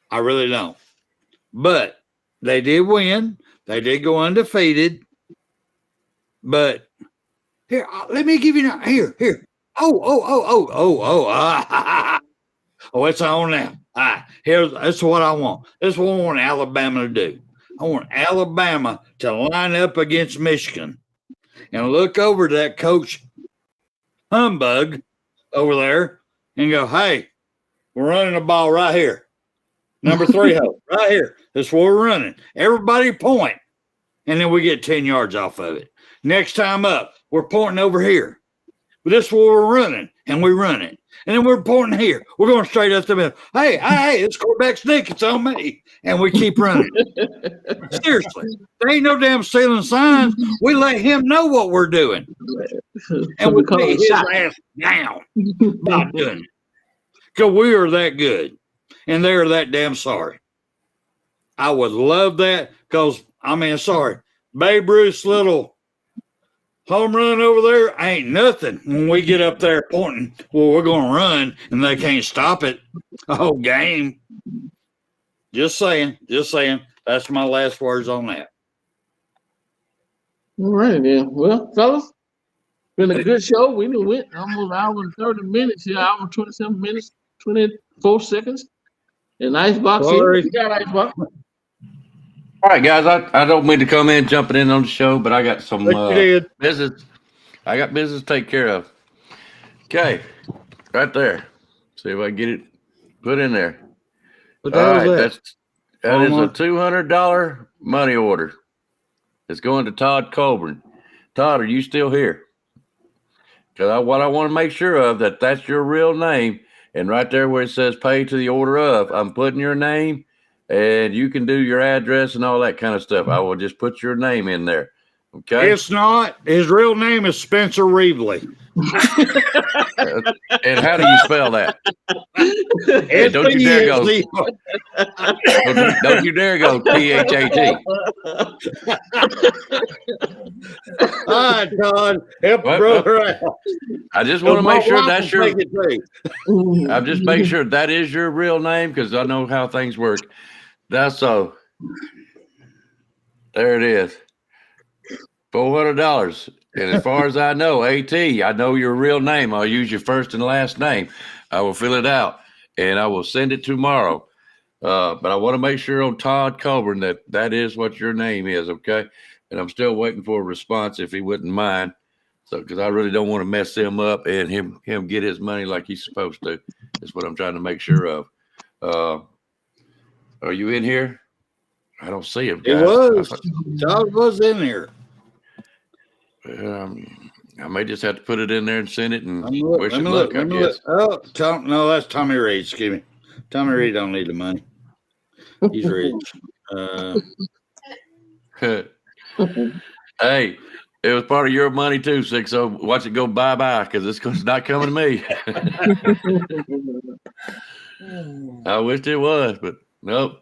I really don't. But they did win. They did go undefeated. But here, let me give you here. Oh, it's on now. That's what I want. That's what I want Alabama to do. I want Alabama to line up against Michigan and look over to that coach humbug over there and go, hey, we're running the ball right here. Number 3 hole, right here. That's where we're running. Everybody point. And then we get 10 yards off of it. Next time up, we're pointing over here. But this is where we're running, and we run it. And then we're pointing here. We're going straight up the middle. Hey, it's quarterback sneak. It's on me. And we keep running. Seriously. There ain't no damn stealing signs. We let him know what we're doing. And we put his ass down by doing it. Because we are that good. And they're that damn sorry. I would love that because, sorry. Babe Ruth's little home run over there ain't nothing when we get up there pointing, well, we're going to run, and they can't stop it a whole game. Just saying. That's my last words on that. All right, then. Well, fellas, been a good show. We went almost an hour and 30 minutes here, hour and 27 minutes, 24 seconds. And Icebox here. You got Icebox. All right, guys. I don't mean to come in jumping in on the show, but I got some business. I got business to take care of. Okay, right there. See if I can get it put in there. All right, that is a $200 money order. It's going to Todd Colburn. Todd, are you still here? Because what I want to make sure of that's your real name, and right there where it says "pay to the order of," I'm putting your name. And you can do your address and all that kind of stuff. I will just put your name in there. Okay? It's not. His real name is Spencer Reevely. And how do you spell that? And don't you dare go. Don't you dare go PHAT. All right, Todd. Help a brother out. I just want to make sure that's your. I'm just making sure that is your real name because I know how things work. That's so. There it is. $400. And as far as I know, AT, I know your real name. I'll use your first and last name. I will fill it out and I will send it tomorrow. But I want to make sure on Todd Colburn that is what your name is, okay? And I'm still waiting for a response if he wouldn't mind. So, because I really don't want to mess him up and him get his money like he's supposed to. That's what I'm trying to make sure of. Are you in here? I don't see him, guys. He was. Todd was in here. I may just have to put it in there and send it and wish him luck, luck, I guess. Oh, no, that's Tommy Reed. Excuse me. Tommy Reed don't need the money. He's rich. Hey, it was part of your money too, Six. So watch it go bye-bye because it's not coming to me. I wished it was, but nope.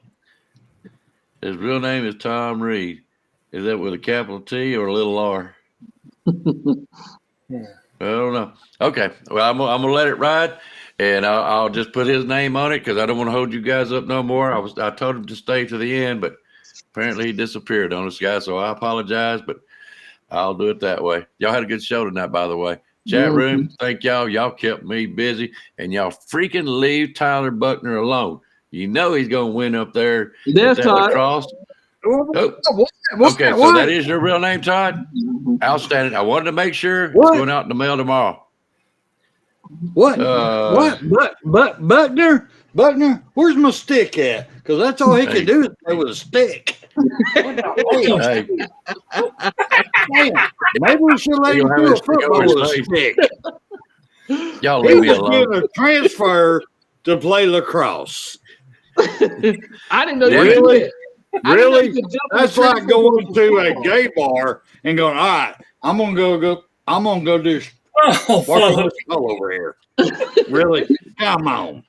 His real name is Tom Reed. Is that with a capital T or a little R? I don't know. Okay. Well, I'm gonna let it ride, and I'll just put his name on it because I don't want to hold you guys up no more. I told him to stay to the end, but apparently he disappeared on us, guys. So I apologize, but I'll do it that way. Y'all had a good show tonight, by the way. Chat room, thank y'all. Y'all kept me busy, and y'all freaking leave Tyler Buckner alone. You know he's gonna win up there at that lacrosse. Oh. Okay, so that is your real name, Todd? Outstanding. I wanted to make sure it's going out in the mail tomorrow. What? Buckner? Buckner? Where's my stick at? Because that's all he can do is play with a stick. Hey. Maybe we should let him do a football with a stick. Y'all leave me alone. He was given a transfer to play lacrosse. I didn't know really. Really? That's like going to a gay bar and going, all right, I'm gonna go do over here. Really? Come on.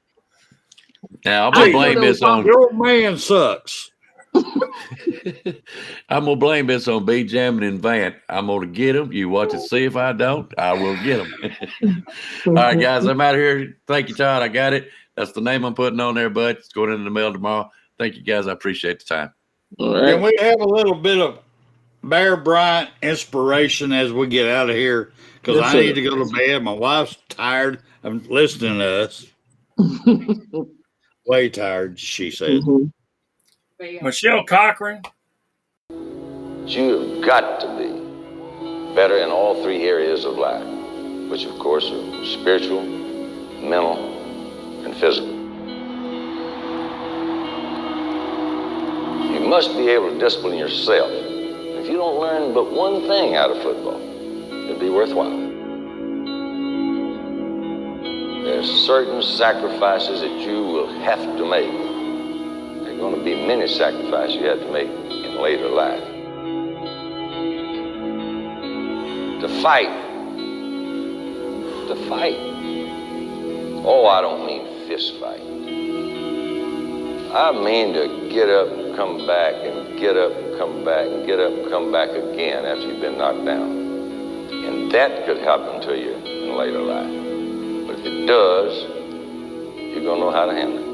Now I'm gonna blame this on your man sucks. I'm gonna blame this on B Jamming and Vant. I'm gonna get them. You watch and see if I don't. I will get them. All right, guys, I'm out of here. Thank you, Todd. I got it. That's the name I'm putting on there, bud. It's going in the mail tomorrow. Thank you, guys. I appreciate the time. All right. Can we have a little bit of Bear Bryant inspiration as we get out of here? Because Yes, I sir. need to go to bed. My wife's tired of listening to us. Way tired, she said. Michelle Cochran. You've got to be better in all three areas of life, which of course are spiritual, mental, and physical. You must be able to discipline yourself. If you don't learn but one thing out of football, it'll be worthwhile. There's certain sacrifices that you will have to make. There are going to be many sacrifices you have to make in later life. To fight. Oh, I don't mean fist fight. I mean to get up and come back and get up and come back and get up and come back again after you've been knocked down. And that could happen to you in later life. But if it does, you're going to know how to handle it.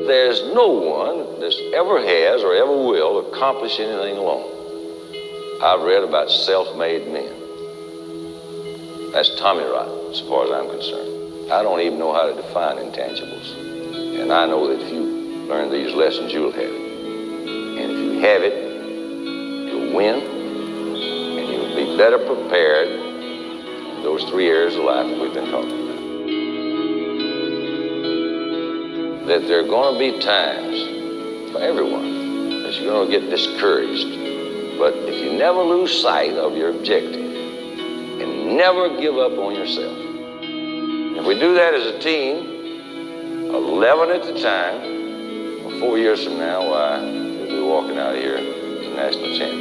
There's no one that ever has or ever will accomplish anything alone. I've read about self-made men. That's Tommy rot, as far as I'm concerned. I don't even know how to define intangibles. And I know that if you learn these lessons, you'll have it. And if you have it, you'll win, and you'll be better prepared in those three areas of life that we've been talking about. That there are going to be times for everyone that you're going to get discouraged. But if you never lose sight of your objective and never give up on yourself, if we do that as a team, 11 at the time, 4 years from now, why, we'll be walking out of here as national champions.